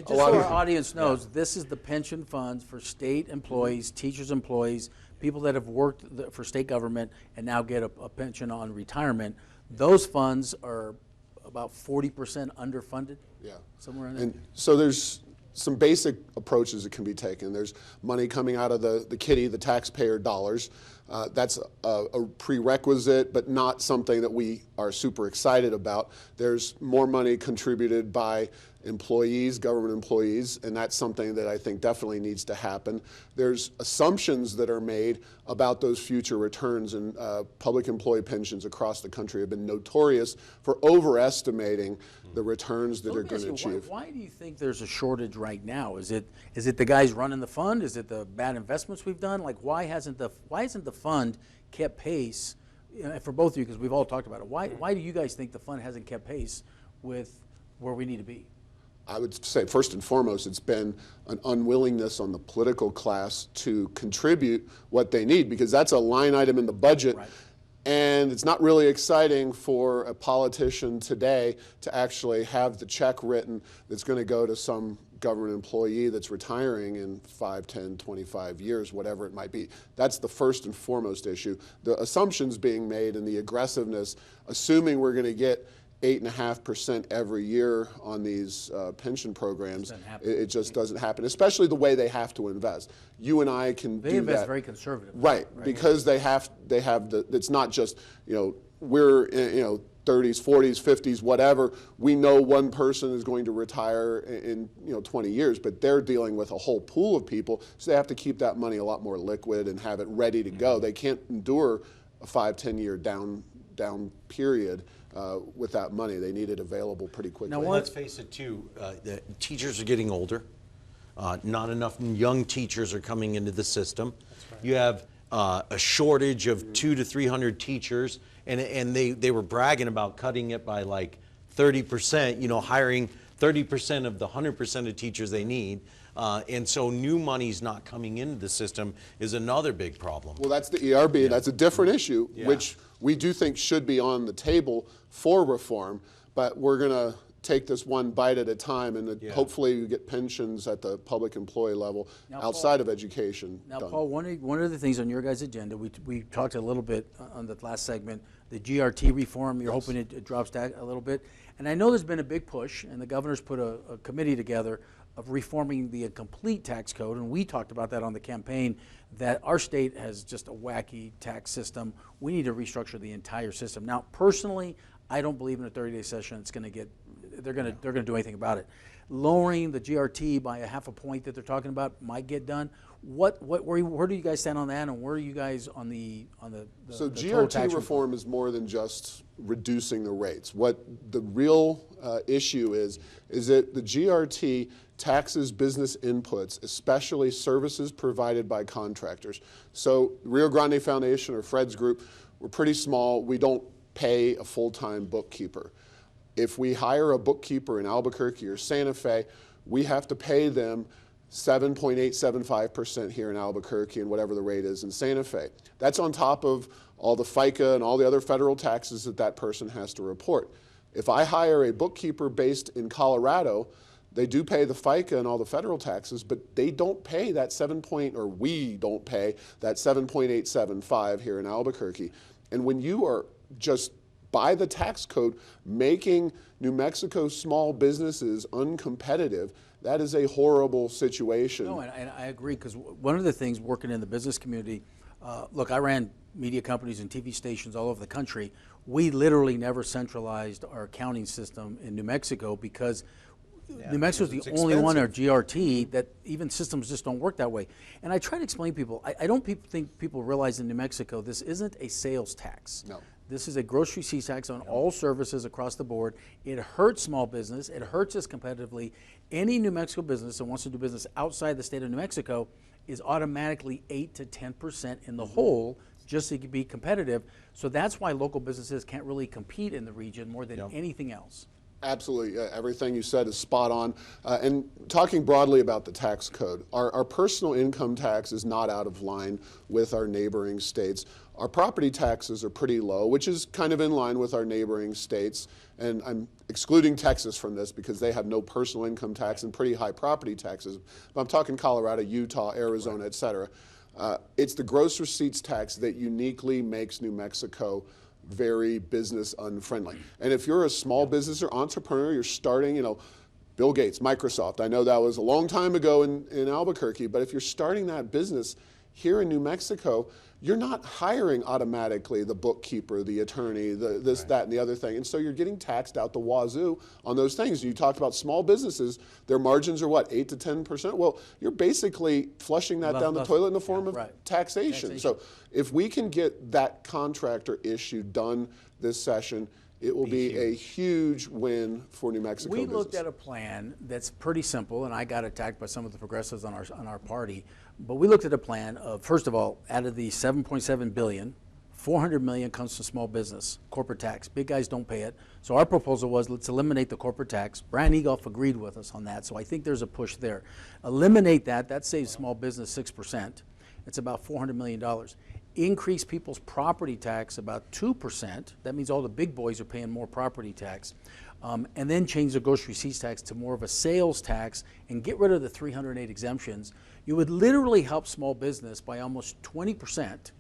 S1: so our audience knows, this is the pension funds for state employees, teachers' employees, people that have worked for state government and now get a pension on retirement. Those funds are about 40% underfunded?
S4: Yeah.
S1: Somewhere in there.
S4: And so there's some basic approaches that can be taken. There's money coming out of the kitty, the taxpayer dollars. That's a prerequisite, but not something that we are super excited about. There's more money contributed by employees, government employees, and that's something that I think definitely needs to happen. There's assumptions that are made about those future returns, and public employee pensions across the country have been notorious for overestimating the returns that they're going to achieve.
S1: Why do you think there's a shortage right now? Is it the guys running the fund? Is it the bad investments we've done? Like, why isn't the fund kept pace? For both of you, because we've all talked about it. Why do you guys think the fund hasn't kept pace with where we need to be?
S4: I would say, first and foremost, it's been an unwillingness on the political class to contribute what they need, because that's a line item in the budget. Right. And it's not really exciting for a politician today to actually have the check written that's going to go to some government employee that's retiring in 5, 10, 25 years, whatever it might be. That's the first and foremost issue. The assumptions being made and the aggressiveness, assuming we're going to get 8.5% every year on these pension programs, it just doesn't happen, especially the way they have to invest. You and I can do that.
S1: They invest very conservatively.
S4: Right, because they have it's not just, we're, 30s, 40s, 50s, whatever. We know one person is going to retire in 20 years, but they're dealing with a whole pool of people, so they have to keep that money a lot more liquid and have it ready to go. They can't endure a 5-10 year down period with that money. They need it available pretty quickly.
S2: Now, let's face it too, the teachers are getting older. Not enough young teachers are coming into the system. Right. You have a shortage of 200 to 300 teachers, and they were bragging about cutting it by like 30%, you know, hiring 30% of the 100% of teachers they need. And so new money's not coming into the system is another big problem.
S4: Well, that's the ERB. Yeah. That's a different issue, which we do think should be on the table for reform, but we're going to take this one bite at a time, and hopefully you get pensions at the public employee level now, outside of education.
S1: Now, done. Paul, one of the things on your guys' agenda, we talked a little bit on the last segment, the GRT reform. You're hoping it drops down a little bit. And I know there's been a big push, and the governor's put a committee together of reforming the complete tax code, and we talked about that on the campaign, that our state has just a wacky tax system. We need to restructure the entire system. Now, personally, I don't believe in a 30-day session it's going to get, they're going to do anything about it. Lowering the GRT by a half a point that they're talking about might get done. Where do you guys stand on that, and where are you guys on the
S4: So the GRT reform is more than just reducing the rates. What the real issue is that the GRT taxes business inputs, especially services provided by contractors. So Rio Grande Foundation or Fred's Group, we're pretty small. We don't pay a full-time bookkeeper. If we hire a bookkeeper in Albuquerque or Santa Fe, we have to pay them 7.875% here in Albuquerque and whatever the rate is in Santa Fe. That's on top of all the FICA and all the other federal taxes that person has to report. If I hire a bookkeeper based in Colorado, they do pay the FICA and all the federal taxes, but they don't pay that we don't pay that 7.875 here in Albuquerque. And when you are just by the tax code making New Mexico small businesses uncompetitive, that is a horrible situation.
S1: No, and I agree, because one of the things working in the business community, look, I ran media companies and TV stations all over the country. We literally never centralized our accounting system in New Mexico because New Mexico is the only one, our GRT, that even systems just don't work that way. And I try to explain to people, I don't think people realize in New Mexico this isn't a sales tax.
S4: No.
S1: This is a gross receipt tax on all services across the board. It hurts small business. It hurts us competitively. Any New Mexico business that wants to do business outside the state of New Mexico is automatically 8 to 10% in the hole just to be competitive. So that's why local businesses can't really compete in the region more than anything else.
S4: Absolutely. Everything you said is spot on. And talking broadly about the tax code, our personal income tax is not out of line with our neighboring states. Our property taxes are pretty low, which is kind of in line with our neighboring states. And I'm excluding Texas from this because they have no personal income tax and pretty high property taxes. But I'm talking Colorado, Utah, Arizona, et cetera. It's the gross receipts tax that uniquely makes New Mexico very business unfriendly. And if you're a small business or entrepreneur, you're starting, Bill Gates, Microsoft, I know that was a long time ago in Albuquerque, but if you're starting that business here in New Mexico, you're not hiring automatically the bookkeeper, the attorney, this, that, and the other thing. And so you're getting taxed out the wazoo on those things. You talked about small businesses, their margins are what, 8 to 10%? Well, you're basically flushing that down the toilet in the form of taxation. So if we can get that contractor issue done this session, it will be a huge win for New Mexico business.
S1: We looked at a plan that's pretty simple, and I got attacked by some of the progressives on our party. But we looked at a plan of, first of all, out of the $7.7 billion, $400 million comes from small business, corporate tax. Big guys don't pay it. So our proposal was, let's eliminate the corporate tax. Brian Egolf agreed with us on that, so I think there's a push there. Eliminate that saves small business 6%. It's about $400 million. Increase people's property tax about 2%. That means all the big boys are paying more property tax. And then change the gross receipts tax to more of a sales tax and get rid of the 308 exemptions. You would literally help small business by almost 20%,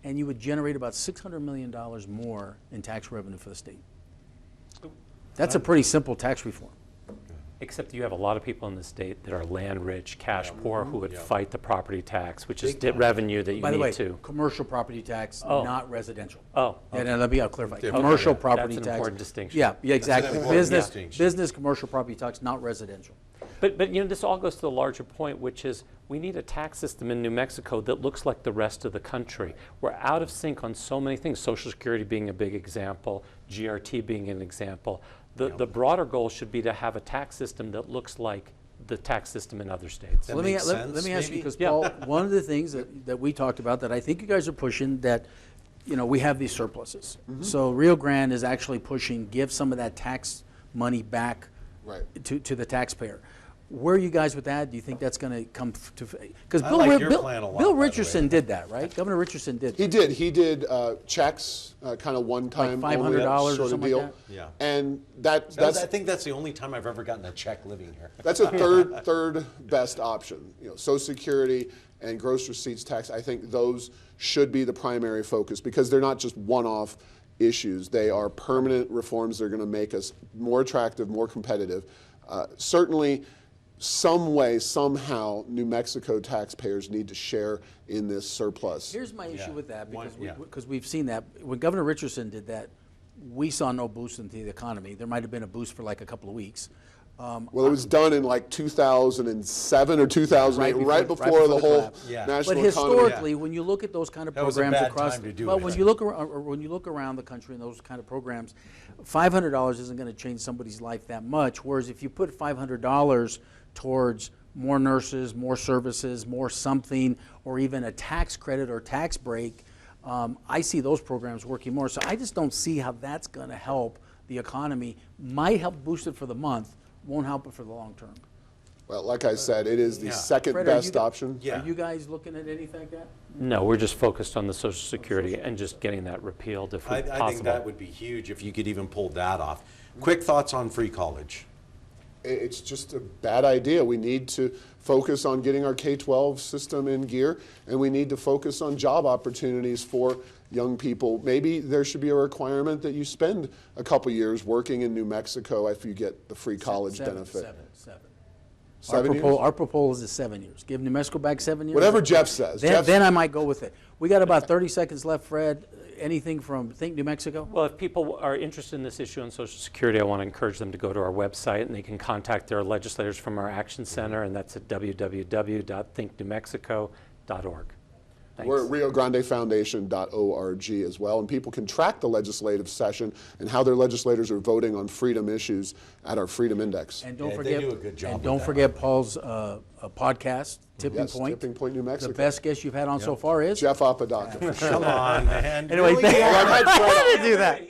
S1: and you would generate about $600 million more in tax revenue for the state. That's a pretty simple tax reform.
S5: Except you have a lot of people in the state that are land rich, cash poor, who would fight the property tax, which is revenue that you
S1: By the
S5: need
S1: way,
S5: to.
S1: Commercial property tax, not residential.
S5: Oh.
S1: Okay. Yeah, let me clarify. Commercial property
S5: That's
S1: tax.
S5: an important distinction.
S1: Yeah, exactly. Business, commercial property tax, not residential.
S5: But this all goes to the larger point, which is we need a tax system in New Mexico that looks like the rest of the country. We're out of sync on so many things, Social Security being a big example, GRT being an example. The broader goal should be to have a tax system that looks like the tax system in other states.
S1: Let me ask you, because Paul, one of the things that we talked about that I think you guys are pushing, that we have these surpluses. So Rio Grande is actually pushing, give some of that tax money back to the taxpayer. Where are you guys with that? Do you think that's going to come to? Because Bill Richardson did that, right? Governor Richardson did.
S4: He did. He did checks, kind of one-time,
S1: like $500 or something
S4: deal.
S1: Like that?
S2: Yeah.
S4: And
S2: I think that's the only time I've ever gotten a check living here.
S4: That's a third best option. Social Security and gross receipts tax. I think those should be the primary focus because they're not just one-off issues. They are permanent reforms that are going to make us more attractive, more competitive. Certainly, some way, somehow, New Mexico taxpayers need to share in this surplus.
S1: Here's my issue with that, because we've seen that. When Governor Richardson did that, we saw no boost into the economy. There might have been a boost for like a couple of weeks.
S4: Well, it was done in like 2007 or 2008, right before the whole national economy.
S1: But historically, when you look at those kind of programs across, when you look around the country and those kind of programs, $500 isn't going to change somebody's life that much. Whereas if you put $500 towards more nurses, more services, more something, or even a tax credit or tax break, I see those programs working more. So I just don't see how that's going to help the economy. Might help boost it for the month, won't help it for the long term.
S4: Well, like I said, it is the second best option.
S1: Are you guys looking at anything like that?
S5: No, we're just focused on the Social Security and just getting that repealed if possible.
S2: I think that would be huge if you could even pull that off. Quick thoughts on free college.
S4: It's just a bad idea. We need to focus on getting our K-12 system in gear, and we need to focus on job opportunities for young people. Maybe there should be a requirement that you spend a couple years working in New Mexico if you get the free college benefit.
S1: Our proposal is 7 years. Give New Mexico back 7 years.
S4: Whatever Jeff says.
S1: Then I might go with it. We got about 30 seconds left, Fred. Anything from Think New Mexico?
S5: Well, if people are interested in this issue on Social Security, I want to encourage them to go to our website, and they can contact their legislators from our Action Center, and that's at www.thinknewmexico.org. Thanks.
S4: We're at RioGrandeFoundation.org as well, and people can track the legislative session and how their legislators are voting on freedom issues at our Freedom Index.
S1: And don't
S2: they do a good job.
S1: And don't forget Paul's podcast, Tipping Point.
S4: Tipping Point, New Mexico.
S1: The best guest you've had on so far is
S4: Jeff Apodaca.
S2: Come on, man.
S1: Anyway,
S5: I did do that.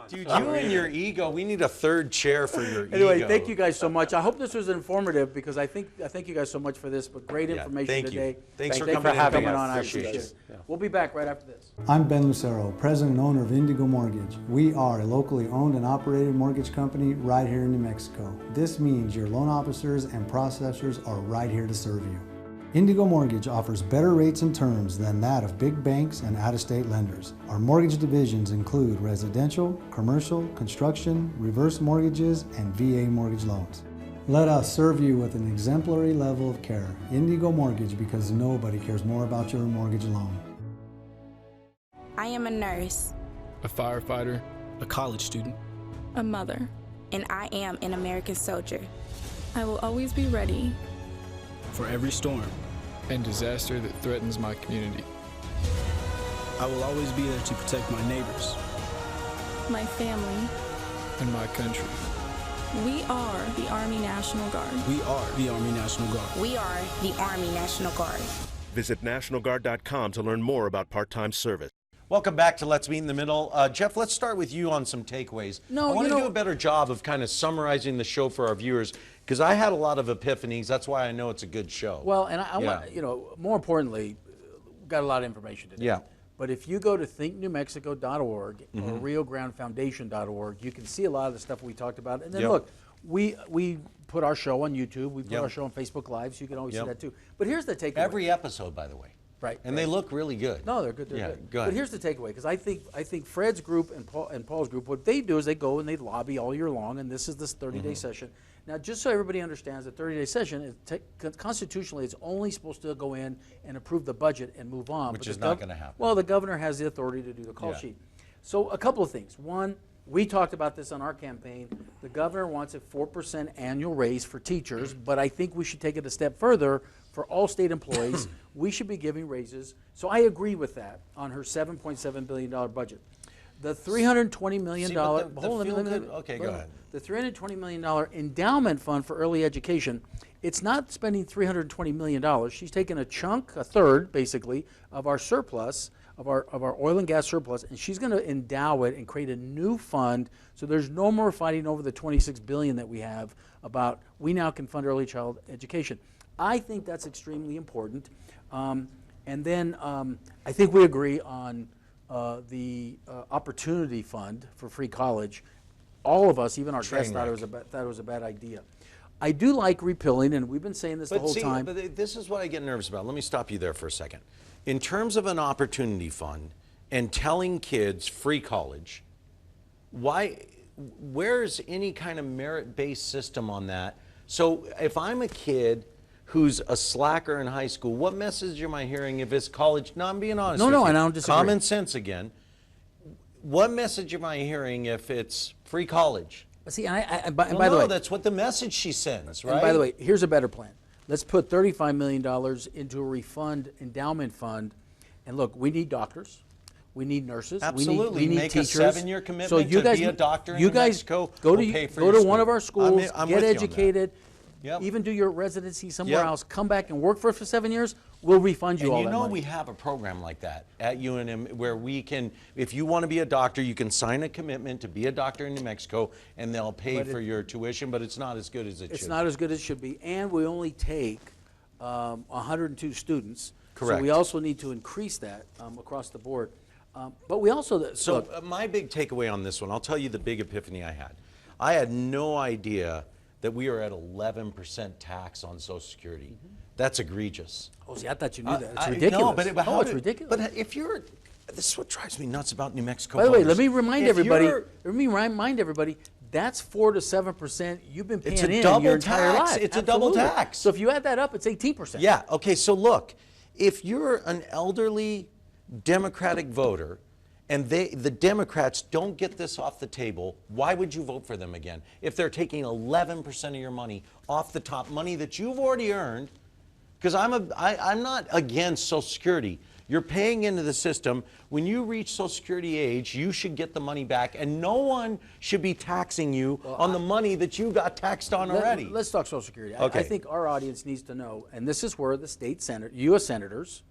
S2: Dude, you and your ego. We need a third chair for your ego.
S1: Anyway, thank you guys so much. I hope this was informative because I thank you guys so much for this. But great information today.
S2: Thanks for
S1: coming
S2: having
S1: on.
S2: us.
S1: I appreciate it. We'll be back right after this.
S6: I'm Ben Lucero, president and owner of Indigo Mortgage. We are a locally owned and operated mortgage company right here in New Mexico. This means your loan officers and processors are right here to serve you. Indigo Mortgage offers better rates and terms than that of big banks and out-of-state lenders. Our mortgage divisions include residential, commercial, construction, reverse mortgages, and VA mortgage loans. Let us serve you with an exemplary level of care. Indigo Mortgage, because nobody cares more about your mortgage loan.
S8: I am a nurse,
S9: a firefighter, a college student,
S8: a mother, and I am an American soldier.
S10: I will always be ready
S9: for every storm and disaster that threatens my community.
S11: I will always be there to protect my neighbors,
S10: my family,
S9: and my country.
S10: We are the Army National Guard.
S11: We are the Army National Guard.
S8: We are the Army National Guard.
S12: Visit nationalguard.com to learn more about part-time service.
S2: Welcome back to Let's Meet in the Middle. Jeff, let's start with you on some takeaways. I want to do a better job of kind of summarizing the show for our viewers because I had a lot of epiphanies. That's why I know it's a good show.
S1: Well, and I want, more importantly, we've got a lot of information today.
S2: Yeah.
S1: But if you go to thinknewmexico.org or riograndefoundation.org, you can see a lot of the stuff we talked about. And then look, we put our show on YouTube. We put our show on Facebook Live, so you can always see that too. But here's the takeaway.
S2: Every episode, by the way.
S1: Right.
S2: And they look really good.
S1: No, they're good. They're good.
S2: Go ahead.
S1: But here's the takeaway, because I think Fred's group and Paul's group, what they do is they go and they lobby all year long, and this is this 30-day session. Now, just so everybody understands, the 30-day session, constitutionally, it's only supposed to go in and approve the budget and move on.
S2: Which is not going to happen.
S1: Well, the governor has the authority to do the call sheet. So a couple of things. One, we talked about this on our campaign. The governor wants a 4% annual raise for teachers, but I think we should take it a step further. For all state employees, we should be giving raises. So I agree with that on her $7.7 billion budget. The $320 million,
S2: okay, go ahead.
S1: The $320 million endowment fund for early education it's not spending $320 million. She's taken a chunk, a third, basically, of our surplus, of our oil and gas surplus, and she's going to endow it and create a new fund so there's no more fighting over the $26 billion that we have about we now can fund early child education. I think that's extremely important. And then I think we agree on the opportunity fund for free college. All of us, even our guests, thought it was a bad idea. I do like repealing, and we've been saying this the whole time.
S2: But this is what I get nervous about. Let me stop you there for a second. In terms of an opportunity fund and telling kids free college, where's any kind of merit-based system on that? So if I'm a kid who's a slacker in high school, what message am I hearing if it's college? No, I'm being honest with you.
S1: I don't disagree.
S2: Common sense again. What message am I hearing if it's free college?
S1: See, by the way,
S2: that's what the message she sends, right?
S1: And by the way, here's a better plan. Let's put $35 million into a endowment fund. And look, we need doctors. We need nurses.
S2: Absolutely.
S1: We need
S2: Make
S1: teachers.
S2: a 7-year commitment to be a doctor in New Mexico.
S1: Go to one of our schools, get educated,
S2: Yep.
S1: even do your residency somewhere else, come back and work for us for 7 years, we'll refund you all that money.
S2: We have a program like that at UNM where we can, if you want to be a doctor, you can sign a commitment to be a doctor in New Mexico and they'll pay for your tuition, but it's not as good as it should be.
S1: It's not as good as it should be, and we only take 102 students.
S2: Correct.
S1: So we also need to increase that across the board. But we also...
S2: my big takeaway on this one, I'll tell you the big epiphany I had. I had no idea that we are at 11% tax on Social Security. That's egregious.
S1: Oh, see, I thought you knew that. It's ridiculous.
S2: It's
S1: ridiculous.
S2: But if you're, this is what drives me nuts about New Mexico.
S1: By the way, let me remind everybody. That's 4 to 7% you've been paying in your entire life.
S2: It's a double tax.
S1: So if you add that up, it's 18%.
S2: Yeah. Okay. So look, if you're an elderly Democratic voter, and the Democrats don't get this off the table, why would you vote for them again? If they're taking 11% of your money off the top, money that you've already earned, because I'm not against Social Security. You're paying into the system. When you reach Social Security age, you should get the money back, and no one should be taxing you on the money that you got taxed on already.
S1: Let's talk Social Security.
S2: Okay.
S1: I think our audience needs to know, and this is where the U.S. senators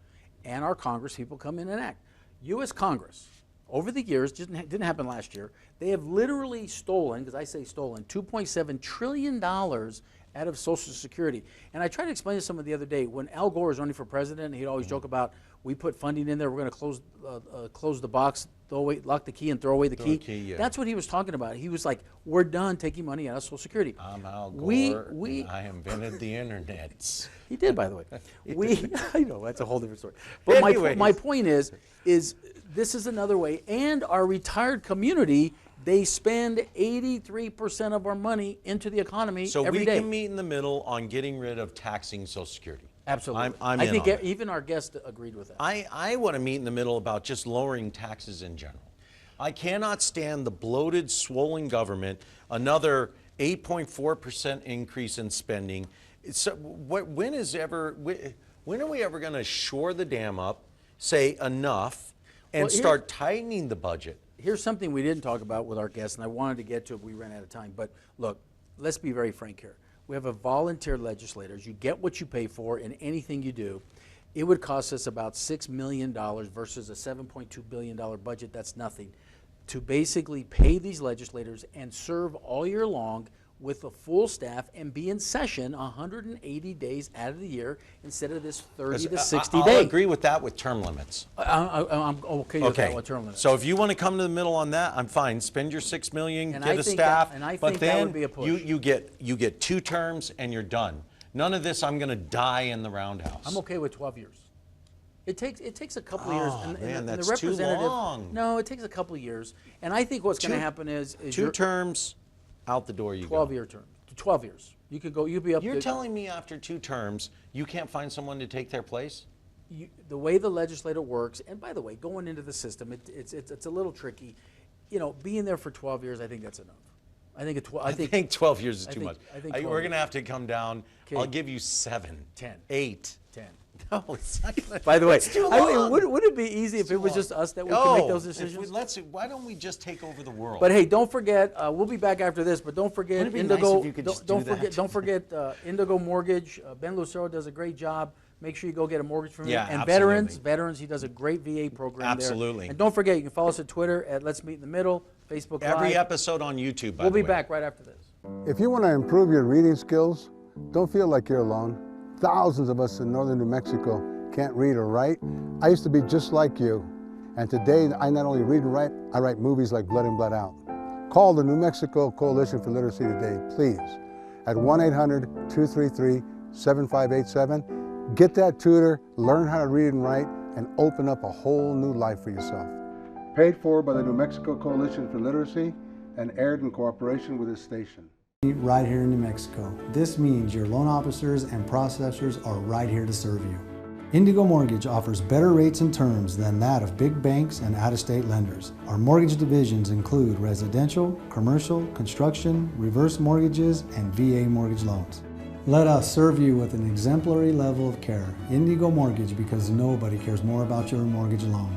S1: and our Congress people come in and act. U.S. Congress, over the years, didn't happen last year, they have literally stolen, because I say stolen, $2.7 trillion out of Social Security. And I tried to explain to someone the other day, when Al Gore was running for president, he'd always joke about, we put funding in there, we're going to close the box, lock the key and throw away the key.
S2: Yeah.
S1: That's what he was talking about. He was like, we're done taking money out of Social Security.
S2: I'm Al Gore, I invented the internet.
S1: He did, by the way. I know, that's a whole different story. But my point is this is another way, and our retired community, they spend 83% of our money into the economy every day.
S2: So we can meet in the middle on getting rid of taxing Social Security.
S1: Absolutely.
S2: I think
S1: even our guest agreed with that.
S2: I want to meet in the middle about just lowering taxes in general. I cannot stand the bloated, swollen government, another 8.4% increase in spending. When are we ever going to shore the dam up, say enough, and start tightening the budget?
S1: Here's something we didn't talk about with our guests, and I wanted to get to it, but we ran out of time. But look, let's be very frank here. We have a volunteer legislators. You get what you pay for in anything you do. It would cost us about $6 million versus a $7.2 billion budget. That's nothing. To basically pay these legislators and serve all year long with a full staff and be in session 180 days out of the year instead of this 30 to 60 days.
S2: I'll agree with that with term limits.
S1: I'm okay with that with term limits.
S2: So if you want to come to the middle on that, I'm fine. Spend your $6 million, get a staff, but then you get 2 terms and you're done. None of this, I'm going to die in the roundhouse.
S1: I'm okay with 12 years. It takes a couple of years.
S2: Man, that's
S1: the representative,
S2: too long.
S1: No, it takes a couple of years. And I think what's going to happen is
S2: 2 terms, out the door you go.
S1: 12-year term. 12 years. You could go. You'd be up.
S2: You're telling me after 2 terms, you can't find someone to take their place?
S1: The way the legislature works, and by the way, going into the system, it's a little tricky. You know, being there for 12 years, I think that's enough. I think
S2: 12 years is too much.
S1: I think
S2: we're going to have to come down. Okay. I'll give you 7,
S1: 10,
S2: 8,
S1: 10.
S2: No, it's not gonna.
S1: By the way,
S2: it's too long.
S1: Would it be easy if it was just us that we could make those decisions?
S2: Why don't we just take over the world?
S1: But hey, don't forget, we'll be back after this. But don't forget Indigo. Don't forget Indigo Mortgage. Ben Lucero does a great job. Make sure you go get a mortgage from him. And veterans, he does a great VA program
S2: absolutely.
S1: there. And don't forget, you can follow us at Twitter at Let's Meet in the Middle, Facebook Live.
S2: Every episode on YouTube, by the way.
S1: We'll be back right after this.
S13: If you want to improve your reading skills, don't feel like you're alone. Thousands of us in northern New Mexico can't read or write. I used to be just like you. And today, I not only read and write, I write movies like Blood In, Blood Out. Call the New Mexico Coalition for Literacy today, please, at 1-800-233-7587. Get that tutor, learn how to read and write, and open up a whole new life for yourself. Paid for by the New Mexico Coalition for Literacy and aired in cooperation with this station.
S6: Right here in New Mexico. This means your loan officers and processors are right here to serve you. Indigo Mortgage offers better rates and terms than that of big banks and out-of-state lenders. Our mortgage divisions include residential, commercial, construction, reverse mortgages, and VA mortgage loans. Let us serve you with an exemplary level of care. Indigo Mortgage, because nobody cares more about your mortgage loan.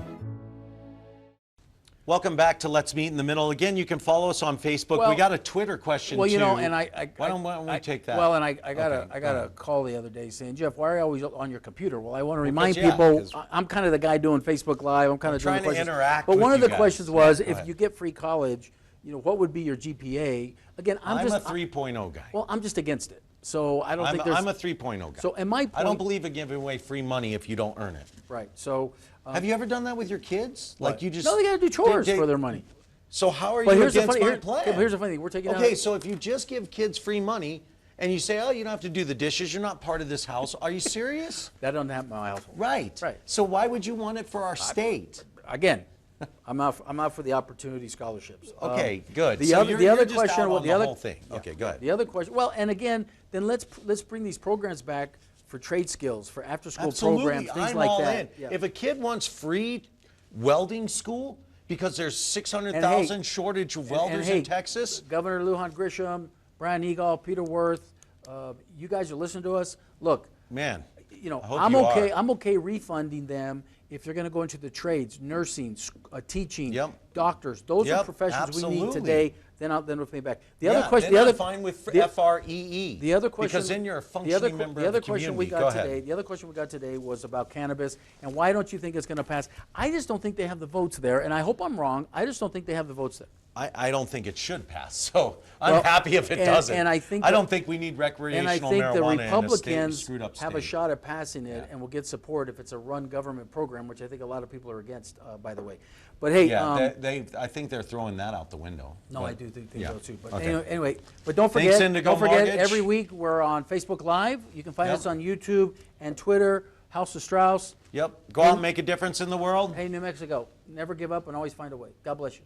S2: Welcome back to Let's Meet in the Middle. Again, you can follow us on Facebook.
S1: Well,
S2: we got a Twitter question
S1: well, you
S2: too.
S1: know, and
S2: why don't we take that?
S1: Well, and I got a call the other day saying, Jeff, why are you always on your computer? Well, I want to remind people, I'm kind of the guy doing Facebook Live. I'm kind of
S2: trying to interact.
S1: But one of the questions was, if you get free college, you know, what would be your GPA? Again, I'm
S2: a 3.0 guy.
S1: Well, I'm just against it. So I don't think there's.
S2: I'm a 3.0 guy.
S1: So, and my point,
S2: I don't believe in giving away free money if you don't earn it.
S1: Right. So.
S2: Have you ever done that with your kids?
S1: What?
S2: Like you just.
S1: No, they got to do chores for their money.
S2: So how are you against my plan?
S1: Here's the funny thing. We're taking.
S2: Okay, so if you just give kids free money. And you say, oh, you don't have to do the dishes. You're not part of this house. Are you serious?
S1: That doesn't happen in my household.
S2: Right.
S1: Right.
S2: So why would you want it for our state?
S1: Again, I'm out for the opportunity scholarships.
S2: Okay, good.
S1: The
S2: so
S1: other question.
S2: Well, the whole thing. Yeah, okay, go ahead.
S1: The other question. Well, and again, then let's bring these programs back for trade skills, for after-school programs, things
S2: I'm
S1: like
S2: all
S1: that.
S2: In.
S1: Yeah.
S2: If a kid wants free welding school because there's 600,000 shortage of welders in Texas,
S1: Governor Lujan Grisham, Brian Eagle, Peter Worth. You guys are listening to us. Look,
S2: man,
S1: you know, I'm okay refunding them if they're going to go into the trades, nursing, teaching, doctors. Those are professions we need today. Then we'll pay back. The other question.
S2: I'm fine with FREE.
S1: The other question.
S2: Because then you're a functioning member of the community.
S1: The other question we got today was about cannabis and why don't you think it's going to pass? I just don't think they have the votes there, and I hope I'm wrong. I just don't think they have the votes there.
S2: I don't think it should pass. So I'm happy if it doesn't.
S1: And I
S2: don't think we need recreational marijuana.
S1: And I think the Republicans
S2: screwed up
S1: have a shot at passing it and will get support if it's a run government program, which I think a lot of people are against, by the way. But hey,
S2: I think they're throwing that out the window.
S1: No, I do think so too. But anyway, but don't forget, every week we're on Facebook Live. You can find us on YouTube and Twitter. House of Strauss.
S2: Yep. Go out and make a difference in the world.
S1: Hey, New Mexico, never give up and always find a way. God bless you.